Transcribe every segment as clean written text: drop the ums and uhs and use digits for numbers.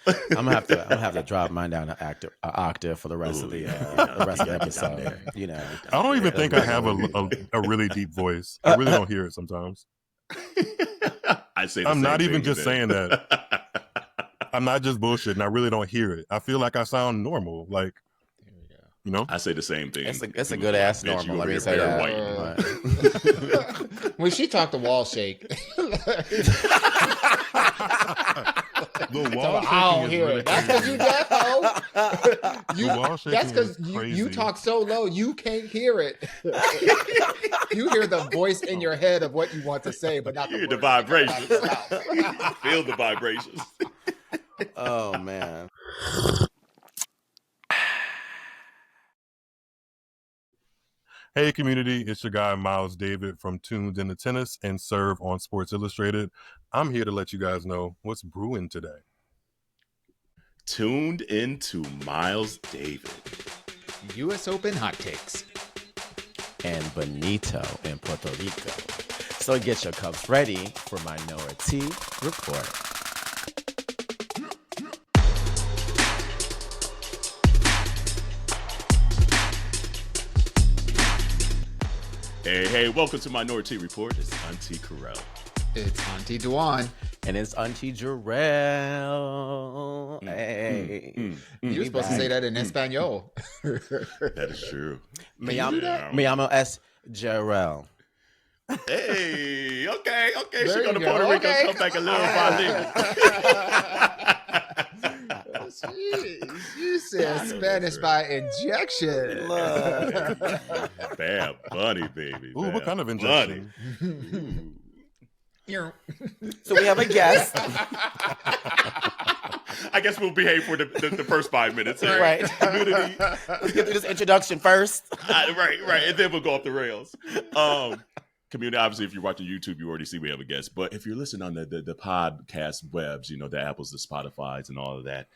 I'm gonna have to drop mine down an octave for the rest of the episode. You know, I don't even think I have a really deep voice. I really don't hear it sometimes. I say the I'm same not even thing just saying that. I'm not just bullshitting. I really don't hear it. I feel like I sound normal. Like, you know, I say the same thing. It's a good ass normal. Let me say that. When she talked, the wall shake. The wall shaking I don't is hear really it. That's because you deaf, though. That's because you talk so low, you can't hear it. You hear the voice in your head of what you want to say, but not the vibrations. Feel the vibrations. Oh man. Hey community, it's your guy Myles David from Tuned Into Tennis and Serve on Sports Illustrated. I'm here to let you guys know what's brewing today. Tuned into Myles David. U.S. Open hot takes. And Bonito in Puerto Rico. So get your cups ready for Minority Report. Hey, welcome to Minority Report. It's Auntie Kerel. It's Auntie Dawon. And it's Auntie Jerrell. Hey. You were supposed to say that in Espanol. That is true. Me llamo es Jerrell. Hey, okay. There She go to you go. Puerto Rico, Okay. come back a little bilingual. You said Spanish by injection. Bad Bunny, baby. Ooh, what kind of injection? So we have a guest. I guess we'll behave for the first 5 minutes. Right. Community. Let's get through this introduction first. Right. And then we'll go off the rails. Community, obviously, if you're watching YouTube, you already see we have a guest. But if you're listening on the podcast webs, you know, the Apples, the Spotifys, and all of that,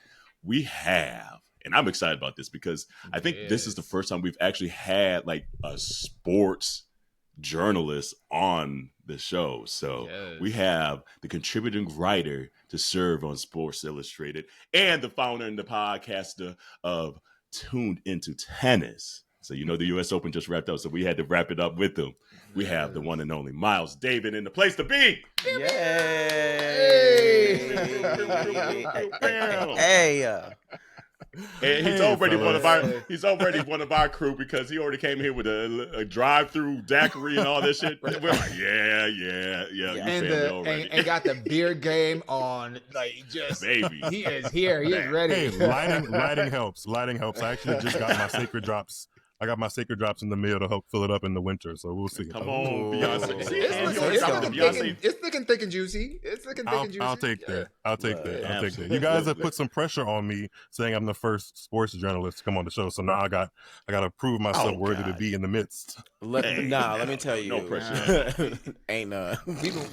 we have, and I'm excited about this because I think this is the first time we've actually had like a sports journalist on the show. So we have the contributing writer to serve on Sports Illustrated and the founder and the podcaster of Tuned Into Tennis. So you know the U.S. Open just wrapped up, so we had to wrap it up with them. We have the one and only Myles David in the place to be. Yay! Hey. And he's already one of our crew because he already came here with a drive-through daiquiri and all this shit. We're like, yeah. And got the beard game on, like, just baby. He is here. He is ready. Hey, lighting helps. Lighting helps. I actually just got my sacred drops. I got my sacred drops in the mail to help fill it up in the winter, so we'll see. Come on, Beyonce. It's looking thick and juicy. I'll take that. You guys have put some pressure on me saying I'm the first sports journalist to come on the show, so now I got to prove myself worthy to be in the midst. Let me tell you. No pressure. Ain't none.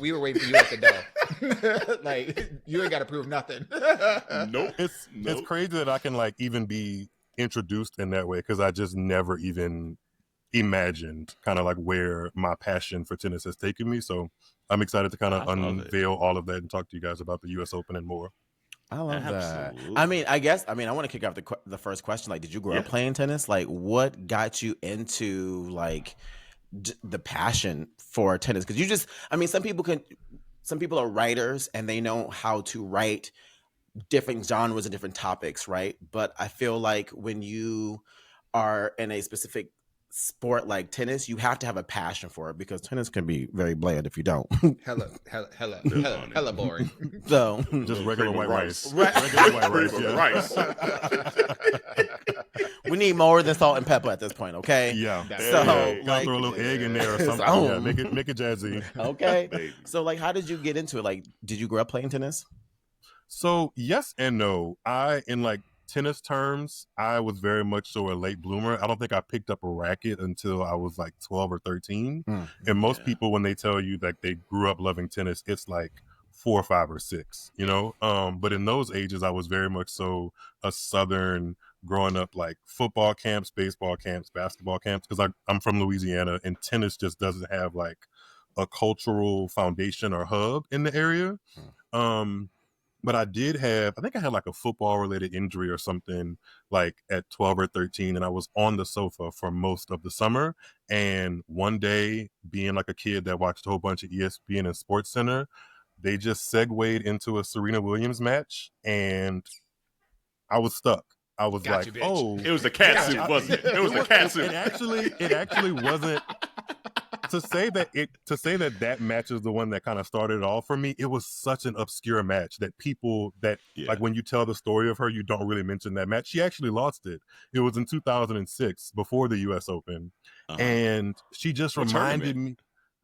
We were waiting for you at the door. Like, you ain't got to prove nothing. Nope. It's crazy that I can like even be introduced in that way because I just never even imagined kind of like where my passion for tennis has taken me. So I'm excited to kind of unveil all of that and talk to you guys about the U.S. Open and more. I love that. I mean, I want to kick off the first question. Like, did you grow up playing tennis? Like, what got you into like the passion for tennis? Because some people are writers and they know how to write different genres and different topics, right? But I feel like when you are in a specific sport like tennis, you have to have a passion for it because tennis can be very bland if you don't. Hella boring. So just regular white rice. Regular white rice. We need more than salt and pepper at this point, okay? Yeah. So gotta throw a little egg in there or something. Yeah, make it jazzy. Okay. Baby. So like, how did you get into it? Like, did you grow up playing tennis? So yes and no. In like tennis terms, I was very much so a late bloomer. I don't think I picked up a racket until I was like 12 or 13. And most people, when they tell you that they grew up loving tennis, it's like 4 or 5 or 6, you know? But in those ages, I was very much so a Southern growing up, like football camps, baseball camps, basketball camps, because I'm from Louisiana and tennis just doesn't have like a cultural foundation or hub in the area. But I think I had like a football related injury or something like at 12 or 13. And I was on the sofa for most of the summer. And one day, being like a kid that watched a whole bunch of ESPN and Sports Center, they just segued into a Serena Williams match. And I was stuck. I was Got like, you, oh. It was the cat suit, wasn't it? It was the cat suit. It actually wasn't. To say that match is the one that kind of started it all for me, it was such an obscure match that people like when you tell the story of her, you don't really mention that match. She actually lost it. It was in 2006 before the US Open. And she just reminded me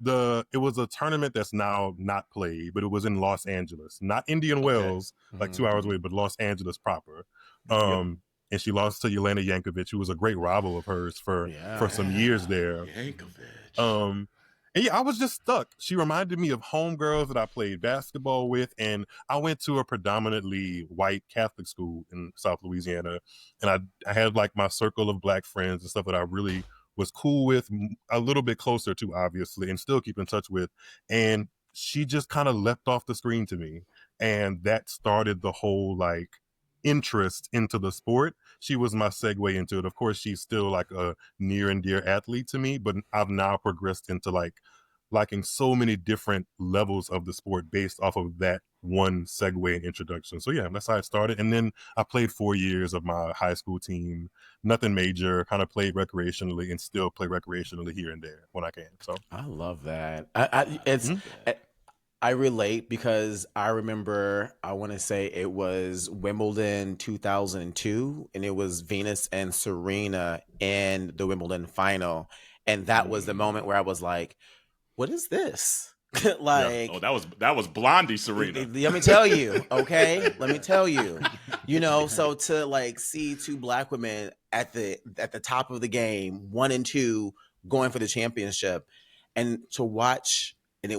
it was a tournament that's now not played, but it was in Los Angeles, not Indian Wells, like 2 hours away, but Los Angeles proper. And she lost to Jelena Jankovic, who was a great rival of hers for some years there. And yeah, I was just stuck. She reminded me of homegirls that I played basketball with, and I went to a predominantly white Catholic school in South Louisiana, and I had like my circle of Black friends and stuff that I really was cool with, a little bit closer to, obviously, and still keep in touch with. And she just kind of leapt off the screen to me, and that started the whole like interest into the sport. She was my segue into it. Of course, she's still like a near and dear athlete to me, but I've now progressed into like liking so many different levels of the sport based off of that one segue and introduction. So yeah, that's how it started. And then I played 4 years of my high school team, nothing major, kind of played recreationally and still play recreationally here and there when I can. So I love that. I relate because I remember, I want to say it was Wimbledon 2002, and it was Venus and Serena in the Wimbledon final. And that was the moment where I was like, what is this? Like, oh, that was Blondie Serena. Let me tell you, okay? Let me tell you. You know, so to like see two Black women at the top of the game, 1 and 2, going for the championship, and to watch. And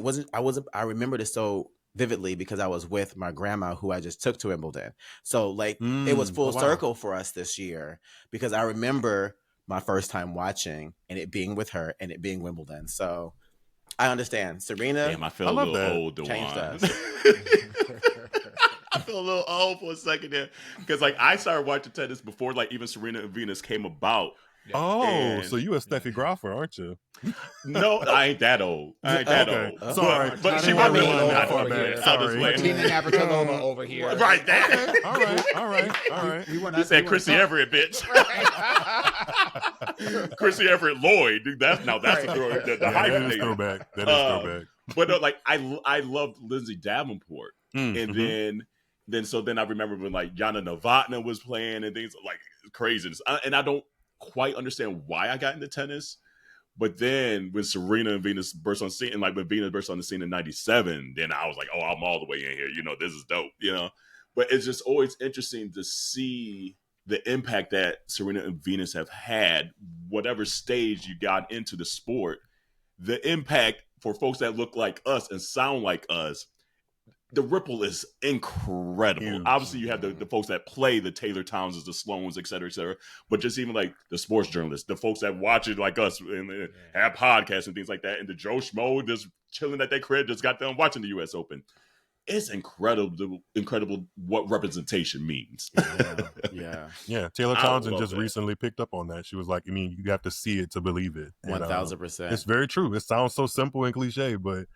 I remember this so vividly because I was with my grandma who I just took to Wimbledon. So like it was full circle for us this year because I remember my first time watching and it being with her and it being Wimbledon. So I understand. Serena. Damn, I feel a little old, Dawon. Changed us. I feel a little old for a second there because like I started watching tennis before like even Serena and Venus came about. Oh, so you a Steffi Graffer, aren't you? No, I ain't that old. Old. Sorry. But she might be Sorry. Martina Navratilova over here. Right there. Okay. All right. You said Chrissy Everett, bitch. Chrissy Everett Lloyd. That's a throwback. The hype that is throwback. That is throwback. But no, like I loved Lindsay Davenport. And then I remember when like Yana Novotná was playing and things like craziness. And I don't quite understand why I got into tennis, but then when Serena and Venus burst on the scene, and like when Venus burst on the scene in '97, then I was like, oh, I'm all the way in here. You know, this is dope. You know, but it's just always interesting to see the impact that Serena and Venus have had, whatever stage you got into the sport. The impact for folks that look like us and sound like us. The ripple is incredible. Huge. Obviously, you have the folks that play the Taylor Townsends, the Sloans, et cetera, but just even like the sports journalists, the folks that watch it like us and have podcasts and things like that, and the Joe Schmo just chilling at their crib, just got done watching the U.S. Open. It's incredible what representation means. Yeah. Taylor Townsend just recently picked up on that. She was like, I mean, you have to see it to believe it. 1,000%. It's very true. It sounds so simple and cliche, but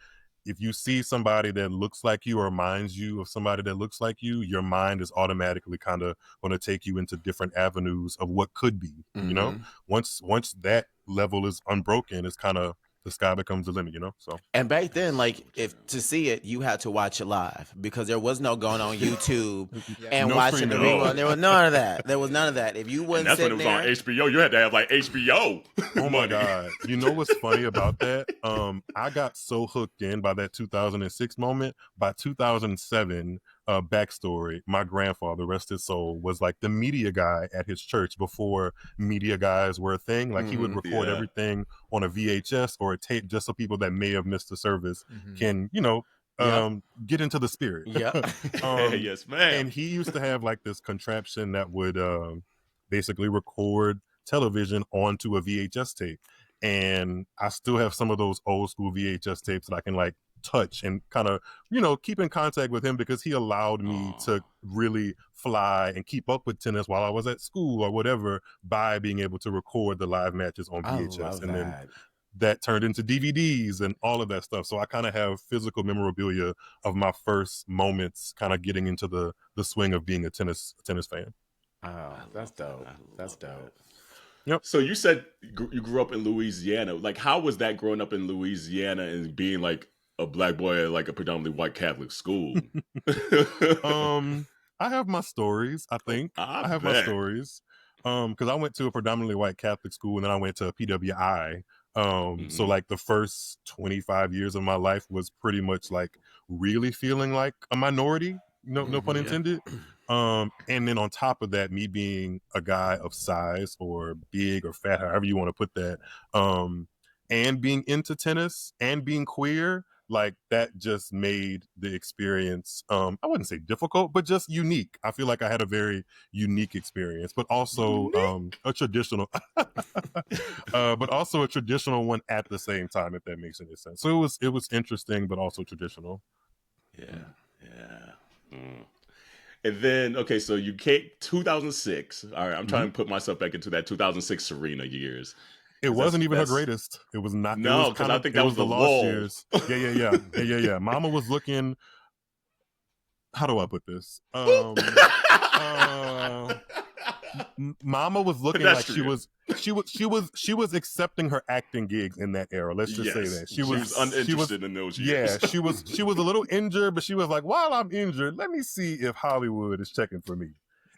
if you see somebody that looks like you or reminds you of somebody that looks like you, your mind is automatically kind of going to take you into different avenues of what could be. You know, once that level is unbroken, it's kind of the sky becomes the limit. You know. So and back then, like if to see it, you had to watch it live because there was no going on YouTube and watching the rerun. There was none of that. There was none of that. If you wasn't that's when sitting it was on HBO. You had to have like HBO. Oh my God! You know what's funny about that? I got so hooked in by that 2006 moment. By 2007. Backstory, my grandfather, rest his soul, was like the media guy at his church before media guys were a thing. Like he would record everything on a VHS or a tape just so people that may have missed the service can, you know, get into the spirit. Yes, man. And he used to have like this contraption that would basically record television onto a VHS tape. And I still have some of those old school VHS tapes that I can like touch and kind of, keep in contact with him, because he allowed me to really fly and keep up with tennis while I was at school or whatever by being able to record the live matches on VHS. And then that turned into DVDs and all of that stuff. So I kind of have physical memorabilia of my first moments kind of getting into the swing of being a tennis fan. Oh, that's dope. That's dope. Yep. So you said you grew up in Louisiana. Like, how was that growing up in Louisiana and being like a black boy at like a predominantly white Catholic school? I have my stories, I think. I have my stories. Because I went to a predominantly white Catholic school, and then I went to a PWI. So like the first 25 years of my life was pretty much like really feeling like a minority, no pun intended. And then on top of that, me being a guy of size or big or fat, however you want to put that, and being into tennis and being queer, like that just made the experience, I wouldn't say difficult, but just unique. I feel like I had a very unique experience, but also a traditional, but also a traditional one at the same time, if that makes any sense. So it was interesting, but also traditional. Yeah. And then, okay, so you came 2006. All right, I'm trying to put myself back into that 2006 Serena years. It wasn't even her greatest. It was not. No, because I think that was the lost lull. years. Yeah. Mama was looking. How do I put this? Mama was looking like she was accepting her acting gigs in that era. Let's just say that she was uninterested in those years. Yeah, she was a little injured, but she was like, while I'm injured, let me see if Hollywood is checking for me.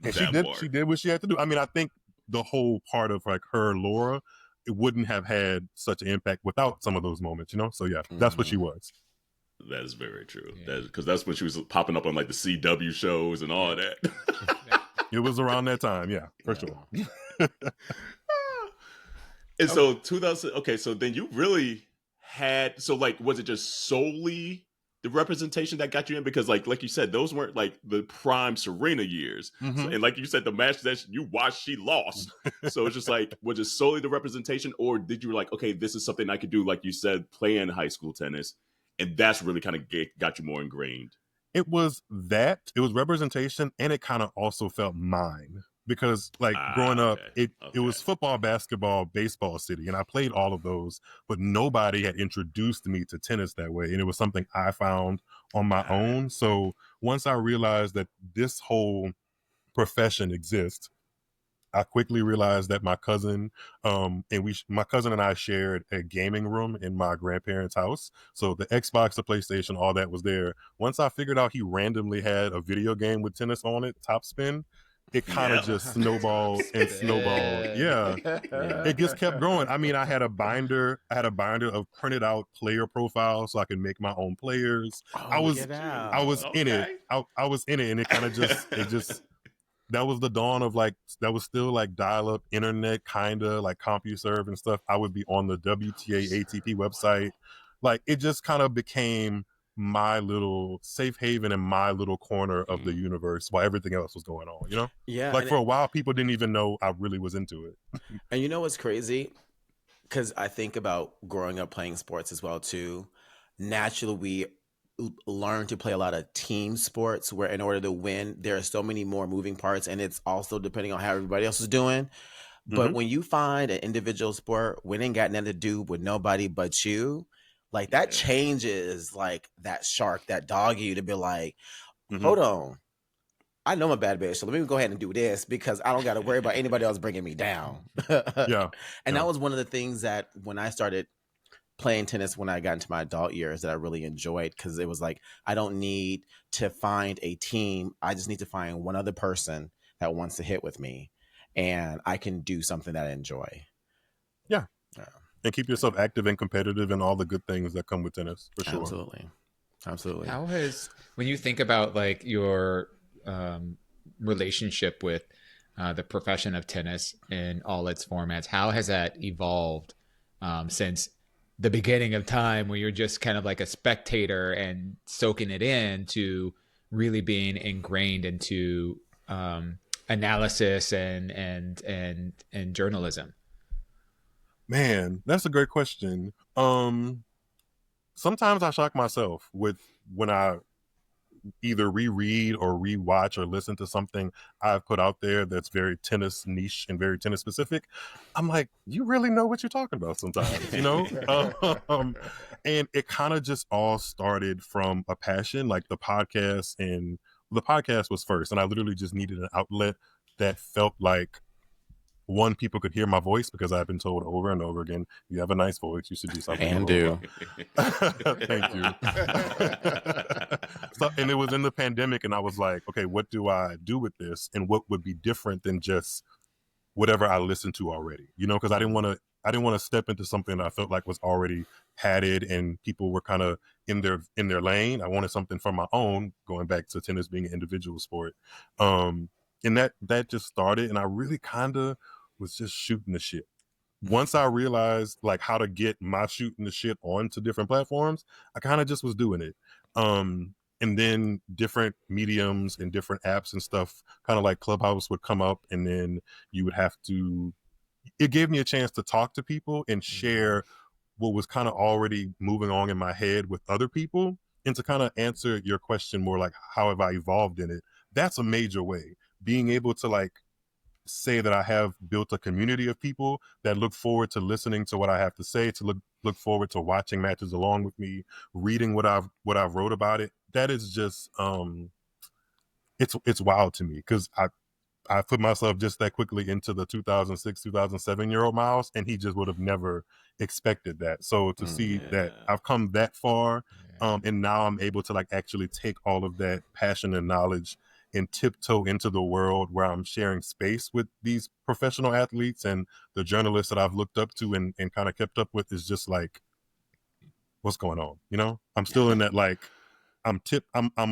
And she did what she had to do. I mean, I think the whole part of like her Laura, it wouldn't have had such an impact without some of those moments, So yeah, that's what she was. That is very true. Because that's when she was popping up on like the CW shows and all of that. It was around that time, yeah, for sure. And so 2000, okay, so then you really had, so like, was it just solely the representation that got you in? Because like you said, those weren't like the prime Serena years. So, and like you said, the match that you watched, she lost. So it's just like, was it solely the representation, or did you like, okay, this is something I could do, like you said, playing high school tennis, and that's really kind of got you more ingrained? It was representation, and it kind of also felt mine. Because like growing up, it was football, basketball, baseball city, and I played all of those, but nobody had introduced me to tennis that way, and it was something I found on my own. So once I realized that this whole profession exists, I quickly realized that my cousin, my cousin and I shared a gaming room in my grandparents' house. So the Xbox, the PlayStation, all that was there. Once I figured out he randomly had a video game with tennis on it, Top Spin, it kind of just snowballed and snowballed. Yeah. It just kept growing. I mean, I had a binder of printed out player profiles so I could make my own players. I was in it. I was in it, and it kind of just that was the dawn of like, that was still like dial-up internet, kind of like CompuServe and stuff. I would be on the WTA ATP website. Like, it just kind of became my little safe haven and my little corner of the universe while everything else was going on, Yeah. Like, for a while, people didn't even know I really was into it. And you know what's crazy? Because I think about growing up playing sports as well, too. Naturally, we learn to play a lot of team sports where in order to win, there are so many more moving parts, and it's also depending on how everybody else is doing. But when you find an individual sport when it ain't got nothing to do with nobody but you, like that changes like that shark, that dog you to be like, hold on, I know I'm a bad bitch, so let me go ahead and do this because I don't got to worry about anybody else bringing me down. That was one of the things that when I started playing tennis when I got into my adult years that I really enjoyed, because it was like, I don't need to find a team. I just need to find one other person that wants to hit with me, and I can do something that I enjoy. Yeah. And keep yourself active and competitive and all the good things that come with tennis, for sure. Absolutely. How when you think about like your relationship with the profession of tennis in all its formats, how has that evolved since the beginning of time, where you're just kind of like a spectator and soaking it in, to really being ingrained into analysis and journalism? Man, that's a great question. So sometimes I shock myself with when I either reread or rewatch or listen to something I've put out there that's very tennis niche and very tennis specific. I'm like, you really know what you're talking about sometimes, you know? And it kind of just all started from a passion, like the podcast, and the podcast was first. And I literally just needed an outlet that felt like, one, people could hear my voice, because I've been told over and over again, you have a nice voice, you should do something. And do. Thank you. So, and it was in the pandemic, and I was like, okay, what do I do with this? And what would be different than just whatever I listened to already? You know, because I didn't want to step into something that I felt like was already padded and people were kind of in their lane. I wanted something from my own, going back to tennis being an individual sport. And that just started, and I really kind of was just shooting the shit. Once I realized like how to get my shooting the shit onto different platforms, I kind of just was doing it. And then different mediums and different apps and stuff, kind of like Clubhouse, would come up, and then you would have to, it gave me a chance to talk to people and share what was kind of already moving on in my head with other people, and to kind of answer your question more like, how have I evolved in it? That's a major way. Being able to like say that I have built a community of people that look forward to listening to what I have to say, to look forward to watching matches along with me, reading what I've wrote about it. That is just it's wild to me, because I put myself just that quickly into the 2006, 2007-year-old Myles, and he just would have never expected that. So to see that I've come that far, and now I'm able to like actually take all of that passion and knowledge and tiptoe into the world where I'm sharing space with these professional athletes and the journalists that I've looked up to and kind of kept up with, is just like, what's going on? You know, I'm still in that, like, I'm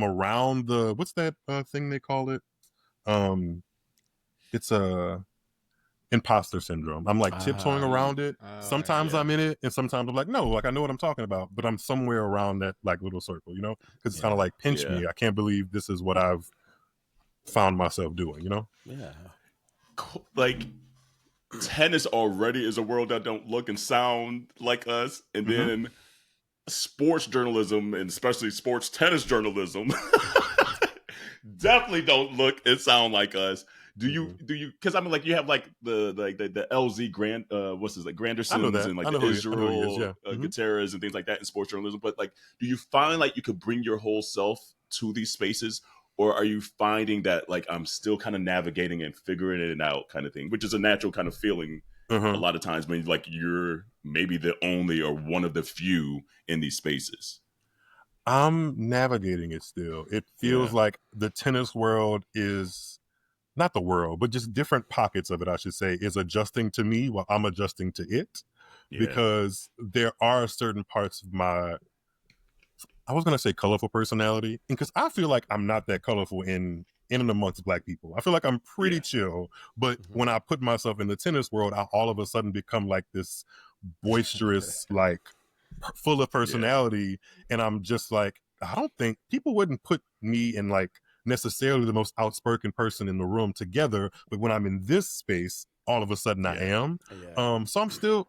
around the, what's that thing they call it? It's a imposter syndrome. I'm like tiptoeing around it. Sometimes I'm in it, and sometimes I'm like, no, like I know what I'm talking about, but I'm somewhere around that like little circle, you know, because it's kind of like, pinch me. I can't believe this is what I've found myself doing, you know? Yeah. Like, tennis already is a world that don't look and sound like us, and then sports journalism, and especially sports tennis journalism, definitely don't look and sound like us. Do you? Because I mean, like, you have like the LZ Grandersons and like the Israel Gutierrez and things like that in sports journalism. But like, do you find like you could bring your whole self to these spaces? Or are you finding that like I'm still kind of navigating and figuring it out kind of thing, which is a natural kind of feeling a lot of times when like you're maybe the only or one of the few in these spaces? I'm navigating it still. It feels like the tennis world is, not the world, but just different pockets of it, I should say, is adjusting to me while I'm adjusting to it. Because there are certain parts of my, I was going to say colorful personality, because I feel like I'm not that colorful in and amongst Black people. I feel like I'm pretty chill, but when I put myself in the tennis world, I all of a sudden become like this boisterous, like full of personality. And I'm just like, I don't think people wouldn't put me in like necessarily the most outspoken person in the room together, but when I'm in this space, all of a sudden I am. So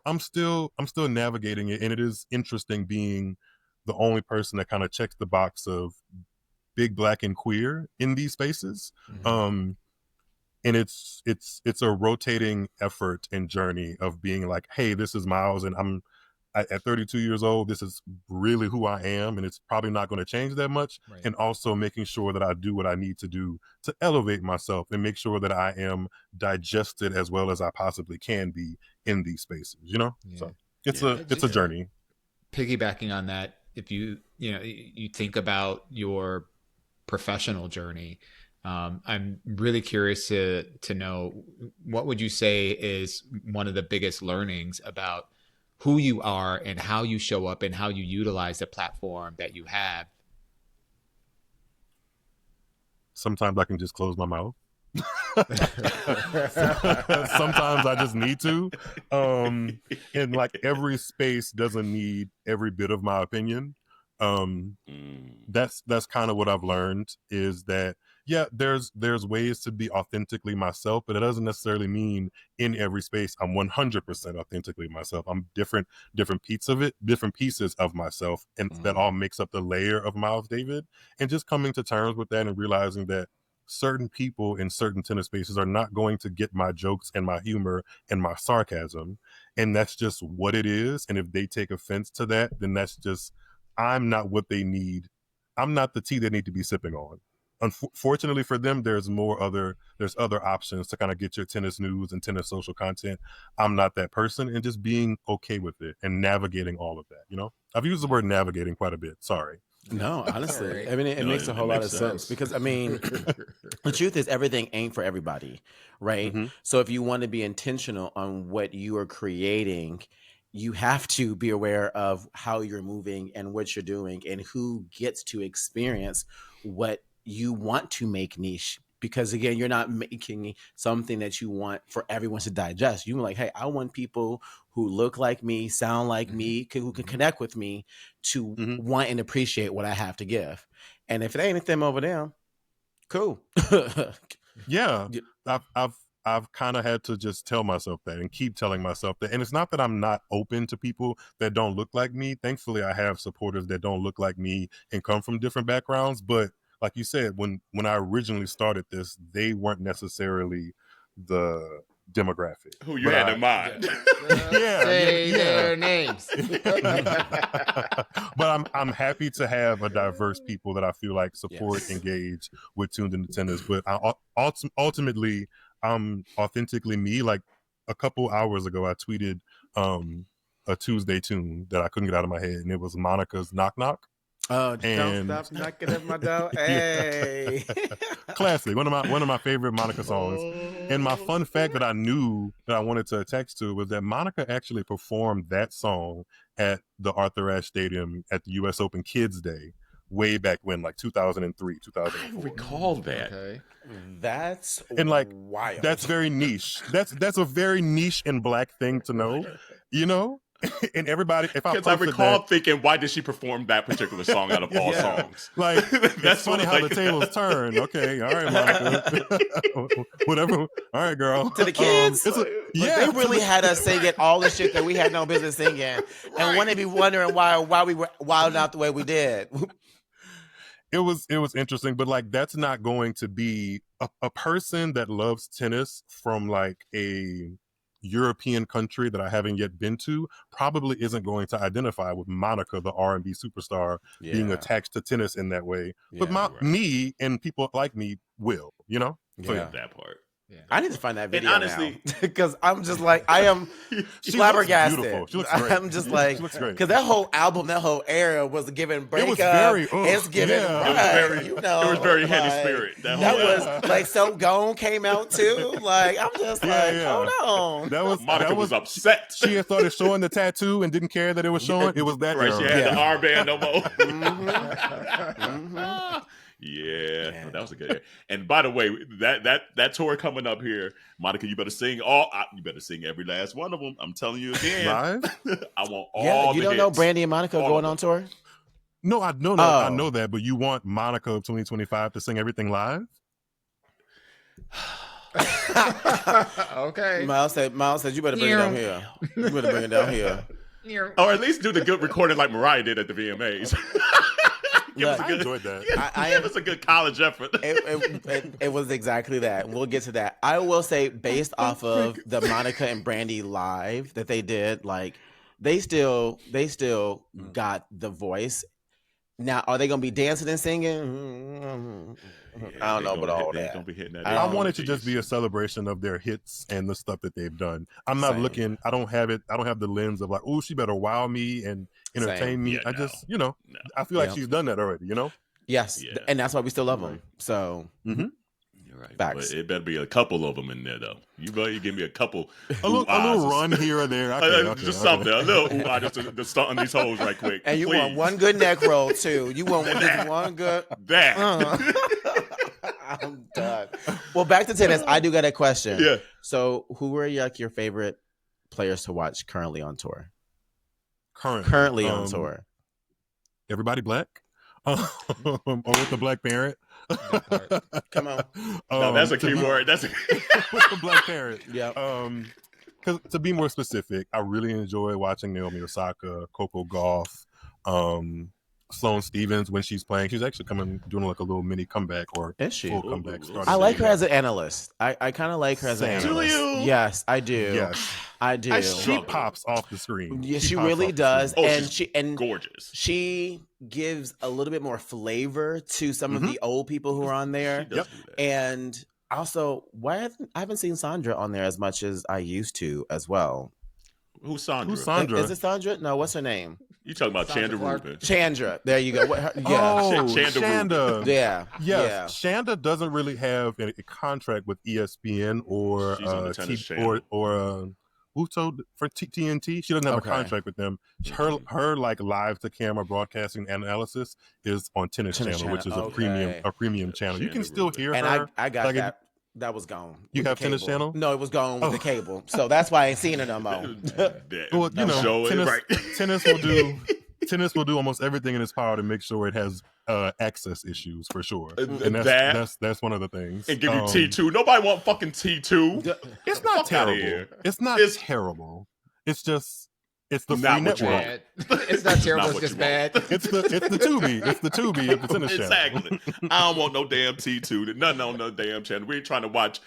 I'm still navigating it, and it is interesting being the only person that kind of checks the box of big, Black, and queer in these spaces. And it's a rotating effort and journey of being like, hey, this is Myles, and I'm at 32 years old, this is really who I am, and it's probably not going to change that much. And also making sure that I do what I need to do to elevate myself and make sure that I am digested as well as I possibly can be in these spaces, you know? So it's a journey. Piggybacking on that, if you think about your professional journey, I'm really curious to know, what would you say is one of the biggest learnings about who you are and how you show up and how you utilize the platform that you have? Sometimes I can just close my mouth. Sometimes I just need to. And like, every space doesn't need every bit of my opinion. That's kind of what I've learned, is that yeah, there's ways to be authentically myself, but it doesn't necessarily mean in every space I'm 100% authentically myself. I'm different pieces of myself, and that all makes up the layer of Myles David. And just coming to terms with that and realizing that certain people in certain tennis spaces are not going to get my jokes and my humor and my sarcasm, and that's just what it is. And if they take offense to that, then that's just, I'm not what they need. I'm not the tea they need to be sipping on. Unfortunately for them, there's other options to kind of get your tennis news and tennis social content. I'm not that person, and just being okay with it and navigating all of that. You know, I've used the word navigating quite a bit. Sorry. No, honestly, I mean, it makes a whole lot of sense because, I mean, the truth is everything ain't for everybody, right? So if you want to be intentional on what you are creating, you have to be aware of how you're moving and what you're doing and who gets to experience what you want to make niche. Because again, you're not making something that you want for everyone to digest. You're like, hey, I want people who look like me, sound like me, who can connect with me to want and appreciate what I have to give. And if it ain't them over there, cool. Yeah, I've kind of had to just tell myself that and keep telling myself that. And it's not that I'm not open to people that don't look like me. Thankfully, I have supporters that don't look like me and come from different backgrounds. But like you said, when I originally started this, they weren't necessarily the demographic. Who you had in mind? Say their names. But I'm happy to have a diverse people that I feel like support, engage with Tuned Into Tennis. But ultimately, I'm authentically me. Like a couple hours ago, I tweeted a Tuesday tune that I couldn't get out of my head, and it was Monica's Knock Knock. Oh, don't stop knocking at my door. Hey. Classic. One of my favorite Monica songs. And my fun fact that I knew that I wanted to attach to was that Monica actually performed that song at the Arthur Ashe Stadium at the US Open Kids Day way back when, like 2003, 2004. I recall that. Okay. That's and like wild. That's very niche. That's a very niche and Black thing to know, you know? And everybody, because I recall thinking, why did she perform that particular song out of all songs? Like, that's funny how the tables turn. Okay, all right, Monica. Whatever. All right, girl. To the kids, they really had us singing all the shit that we had no business singing, and wouldn't they be wondering why we were wilding out the way we did? It was interesting, but like that's not going to be a person that loves tennis from like a European country that I haven't yet been to probably isn't going to identify with Monica, the R&B superstar, being attached to tennis in that way. But me and people like me will, you know? So, that part. Yeah. I need to find that video, and honestly, because I'm just like, I am flabbergasted. Beautiful. She looks great. I'm just like, because that whole album, that whole era was giving breakup. It was very, it's giving, it was very Heady Spirit. That was like, So Gone came out too. Like, I'm just hold on. Monica was upset. She had started showing the tattoo and didn't care that it was showing. It was that right. era. She had the armband no more. Yeah, no, that was a good. And by the way, that tour coming up here, Monica, you better sing you better sing every last one of them. I'm telling you again. Live? I want all. Yeah, you the don't hits. know Brandy and Monica going on tour? No, I know that. I know that, but you want Monica of 2025 to sing everything live? Okay. Miles said, you better bring it down here. You better bring it down here. Or at least do the good recording like Mariah did at the VMAs. I enjoyed that. Give us a good college effort. It was exactly that. We'll get to that. I will say, based off of the Monica and Brandy live that they did, like they still got the voice. Now, are they gonna be dancing and singing? I don't know about all that. Gonna be hitting that. I want it to just be a celebration of their hits and the stuff that they've done. I'm not looking. I don't have it. I don't have the lens of like, oh, she better wow me and entertain me. I just, I feel like she's done that already. You know. Yes, and that's why we still love them. So. You're right. Facts. But it better be a couple of them in there, though. You better give me a couple. a little run here or there. Something. A little just stunt on these hoes right quick. And you want one good neck roll, too. You want just one good. I'm done. Well, back to tennis. I do got a question. Yeah. So, who are your favorite players to watch currently on tour? Currently on tour. Everybody Black. with the Black Parent. Come on. No, that's a key word. That's with the Black Parent. Yeah. Because to be more specific, I really enjoy watching Naomi Osaka, Coco Gauff, Sloane Stephens when she's playing. She's actually doing like a little mini comeback or Is she? full comeback. I like her as an analyst. I kind of like her as an analyst. Do you? Yes, I do. Yes. I do. She pops off the screen. Yeah, she really does. Oh, and she's gorgeous. She gives a little bit more flavor to some of the old people who are on there. Yep. And also, I haven't seen Sandra on there as much as I used to as well. Who's Sandra? Is it Sandra? No, what's her name? You talking about Chanda Rubin? Chandra. There you go. Shanda. Yeah. Yes. Yeah. Shanda doesn't really have a contract with ESPN or Uto for TNT. She doesn't have a contract with them. Her like live to camera broadcasting and analysis is on Tennis Channel, which is a premium channel. You can still hear her. And I got that. That was gone. You have Tennis Channel? No, it was gone with the cable. So that's why I ain't seen it no more. Well, you know, tennis will do almost everything in its power to make sure it has access issues for sure. And that's one of the things. And give you T2. Nobody want fucking T2. It's not terrible. It's not terrible. It's just it's the free network. It's not terrible. It's just bad. It's the Tubi. It's the Tubi of the Tennis Channel. Exactly. I don't want no damn T2. Nothing on no damn channel. We ain't trying to watch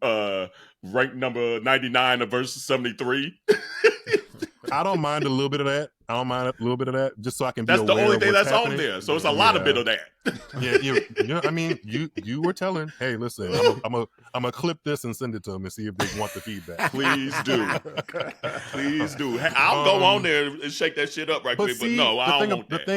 rank number 99 versus 73. I don't mind a little bit of that. Just so I can be aware. That's the only thing that's happening on there. So it's a lot of bit of that. Yeah, I mean, you were telling, hey, listen, I'm gonna clip this and send it to them and see if they want the feedback. Please do. Please do. Hey, I'll go on there and shake that shit up right quick. But no, I don't want that.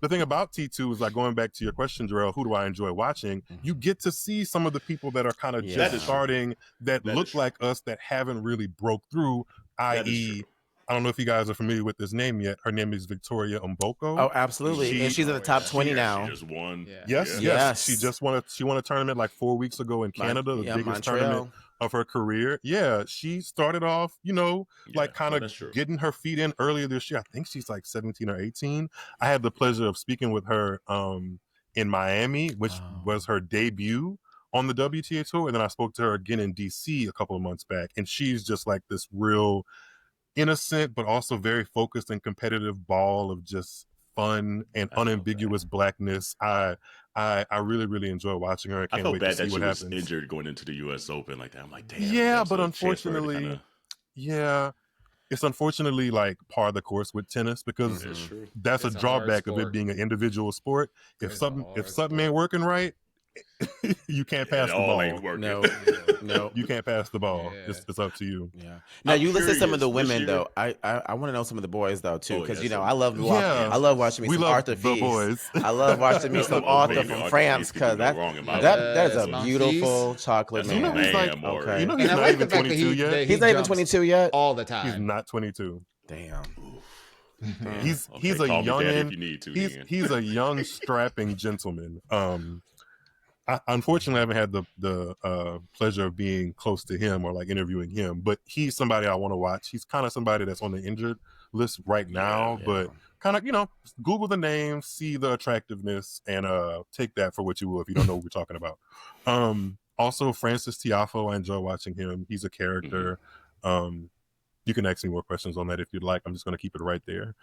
The thing about T2 is like going back to your question, Jerrell, who do I enjoy watching? You get to see some of the people that are kind of just starting that look like us that haven't really broke through, i.e. I don't know if you guys are familiar with this name yet. Her name is Victoria Mboko. Oh, absolutely. And she's in the top 20 now. She just won. Yes. She won a tournament like 4 weeks ago in Canada, the biggest tournament of her career. Yeah, she started off, kind of getting her feet in earlier this year. I think she's like 17 or 18. I had the pleasure of speaking with her in Miami, which was her debut on the WTA tour. And then I spoke to her again in DC a couple of months back. And she's just like this real innocent but also very focused and competitive ball of just fun and unambiguous blackness. I really, really enjoy watching her. I felt bad that she was injured going into the U.S. Open like that. I'm like, damn. Yeah, but unfortunately, it's unfortunately like par of the course with tennis because that's a drawback of it being an individual sport. If something ain't working right, you can't pass the ball. No, you can't pass the ball. Yeah. It's up to you. Yeah. Now you listen to some of the women though. I want to know some of of the boys though too, because I love watching me some Arthur Fils. I love watching me some Arthur from France because that is a beautiful chocolate man. You know he's not even 22 yet. He's not even 22 yet. All the time. He's not 22. Damn. He's a young. He's a young strapping gentleman. Unfortunately, I haven't had the pleasure of being close to him or like interviewing him, but he's somebody I want to watch. He's kind of somebody that's on the injured list right now, but kind of, Google the name, see the attractiveness, and take that for what you will if you don't know what we're talking about. Also, Francis Tiafoe, I enjoy watching him. He's a character. You can ask me more questions on that if you'd like. I'm just going to keep it right there.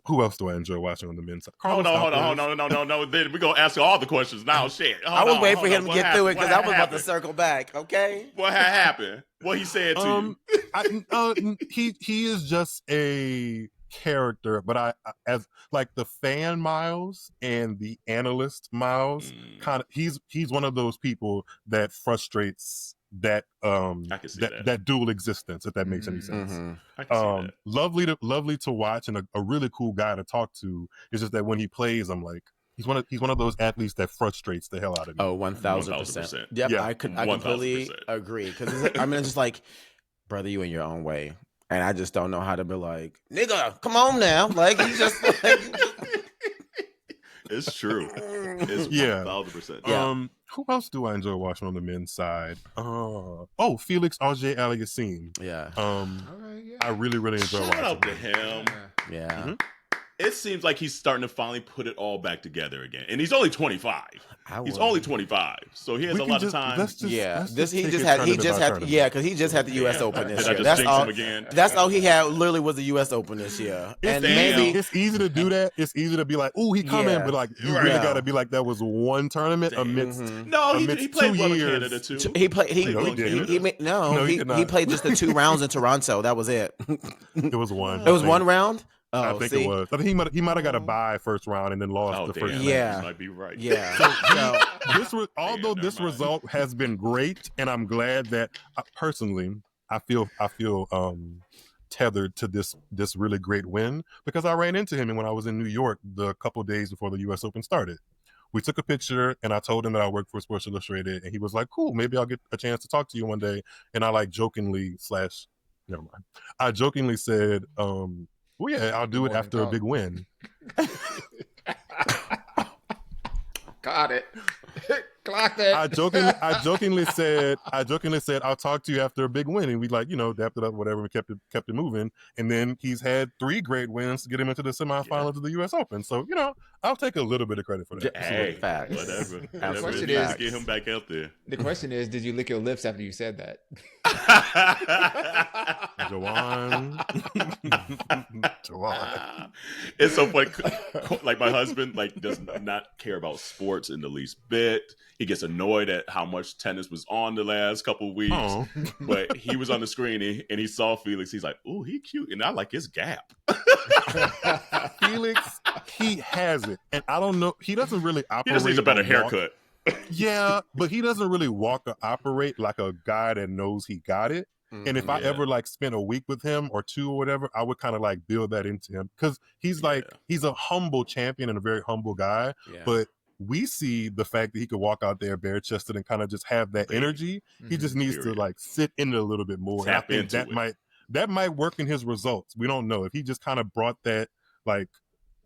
Who else do I enjoy watching on the men's side? Hold on. Then we're going to ask you all the questions now. Shit. I was waiting for him to get through it because I was about to circle back. Okay. What happened? What he said to you? He is just a character, but I as like the fan Myles and the analyst Myles, kind of he's one of those people that frustrates that that dual existence, if that makes any sense. I can see that. Lovely to watch and a really cool guy to talk to. It's just that when he plays, I'm like, he's one of those athletes that frustrates the hell out of me. 1000%. Yep, I completely agree because it's just like, brother, you in your own way, and I just don't know how to be like, nigga, come on now, like he's just like. It's true. It's 1000%. Yeah. Who else do I enjoy watching on the men's side? Felix Auger-Aliassime. Yeah. I really, really enjoy watching. Shout out to him. Yeah. it seems like he's starting to finally put it all back together again, and he's only 25. He's only 25, so he has a lot of time. Because he just had the U.S. Open this year. That's all he had. Literally was the U.S. Open this year, and maybe it's easy to do that. It's easy to be like, "Ooh, he coming," but like you really got to be like, that was one tournament amidst. No, he played well in Canada too. He played. He played just the 2 rounds in Toronto. That was it. It was one. It was one round. Oh, I think it was. I think he might have got a bye first round and then lost the first round. Yeah, you might be right. Yeah. Although this result has been great, and I'm glad that personally, I feel tethered to this really great win because I ran into him when I was in New York the couple of days before the U.S. Open started. We took a picture, and I told him that I worked for Sports Illustrated, and he was like, "Cool, maybe I'll get a chance to talk to you one day." And I I jokingly said, "Well, yeah, I'll do it after a big win." Got it. Clocked it. I jokingly said, "I'll talk to you after a big win," and we dapped it up, whatever. We kept it moving, and then he's had 3 great wins to get him into the semifinals of the U.S. Open. So I'll take a little bit of credit for that. Hey, facts. Whatever. The question is, get him back out there. The question is, did you lick your lips after you said that? Dawon. It's so funny. Like my husband, does not care about sports in the least bit. He gets annoyed at how much tennis was on the last couple of weeks. Oh. But he was on the screen and he saw Felix. He's like, "Ooh, he cute," and I like his gap. Felix, he has it, and I don't know. He doesn't really operate. He just needs a better haircut. Yeah, but he doesn't really walk or operate like a guy that knows he got it. And if I ever spent a week with him or 2 or whatever, I would kind of build that into him because he's he's a humble champion and a very humble guy. Yeah. But we see the fact that he could walk out there bare chested and kind of just have that energy. He just needs to sit in it a little bit more. Tap and I think that might work in his results. We don't know if he just kind of brought that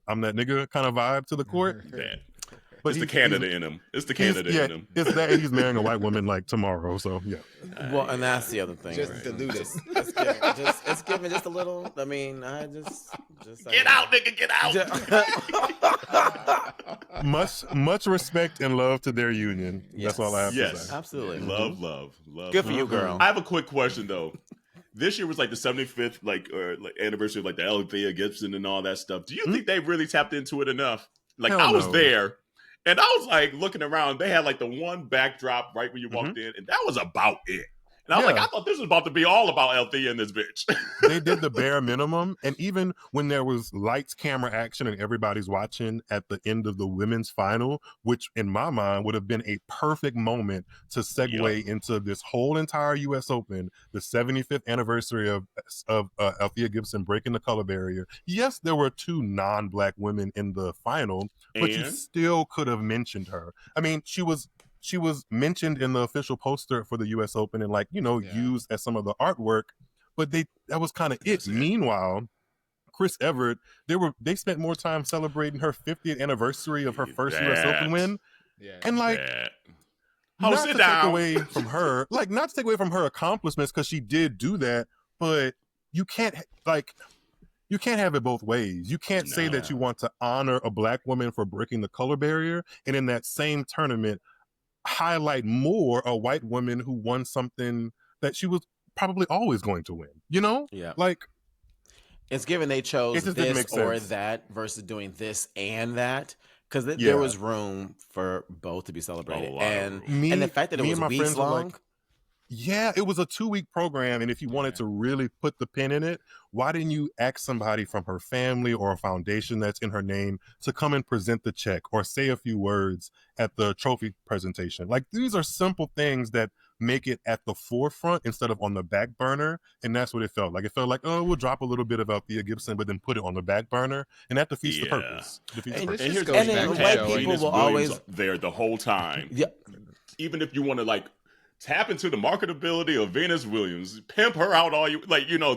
I'm that nigga kind of vibe to the court. But it's the Canada in him. It's the Canada in him. It's that he's marrying a white woman tomorrow. So yeah. Well, and that's the other thing. Just dilute it. It's giving just a little. I mean, I just get out, nigga, get out. much respect and love to their union. Yes. That's all I have to say. Absolutely. Love. Good for you, girl. I have a quick question though. This year was the 75th anniversary of the Althea Gibson and all that stuff. Do you think they really tapped into it enough? I was there. And I was looking around. They had the one backdrop right when you walked in, and that was about it. And I was I thought this was about to be all about Althea and this bitch. They did the bare minimum. And even when there was lights, camera, action, and everybody's watching at the end of the women's final, which in my mind would have been a perfect moment to segue into this whole entire U.S. Open, the 75th anniversary of Althea Gibson breaking the color barrier. Yes, there were 2 non-Black women in the final, but you still could have mentioned her. I mean, she was mentioned in the official poster for the U.S. Open and used as some of the artwork, but that was kind of it. Meanwhile, Chris Evert, they spent more time celebrating her 50th anniversary of her first U.S. Open win, and not to take away from her accomplishments because she did do that, but you can't have it both ways. You can't say that you want to honor a Black woman for breaking the color barrier, and in that same tournament highlight more a white woman who won something that she was probably always going to win. Yeah. It's given they chose this or that versus doing this and that because there was room for both to be celebrated, and the fact that it was weeks long. Yeah, it was a 2-week program, and if you wanted to really put the pin in it, why didn't you ask somebody from her family or a foundation that's in her name to come and present the check or say a few words at the trophy presentation? These are simple things that make it at the forefront instead of on the back burner, and that's what it felt like. It felt like, we'll drop a little bit of Althea Gibson, but then put it on the back burner, and that defeats the purpose. And white people will always there the whole time. Yeah. Even if you want to tap into the marketability of Venus Williams, pimp her out all you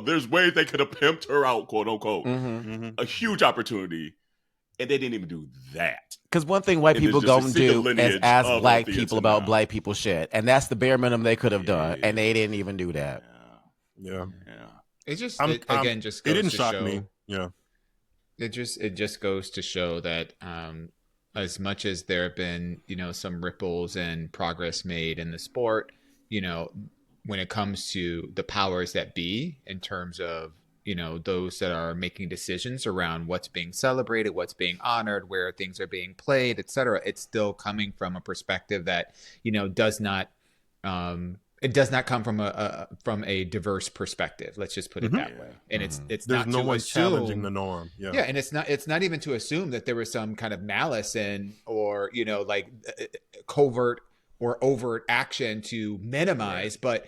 there's ways they could have pimped her out, quote unquote. A huge opportunity, and they didn't even do that. Because one thing white people gonna do is ask Black people about Black people shit, and that's the bare minimum they could have done, and they didn't even do that. Yeah. It's just it didn't shock me. Yeah. It just goes to show that as much as there have been, some ripples and progress made in the sport, when it comes to the powers that be in terms of, those that are making decisions around what's being celebrated, what's being honored, where things are being played, etc., it's still coming from a perspective that, does not it does not come from a diverse perspective. Let's just put it that way. And it's There's not no to one assume, challenging the norm. Yeah, and it's not even to assume that there was some kind of malice or like covert or overt action to minimize. But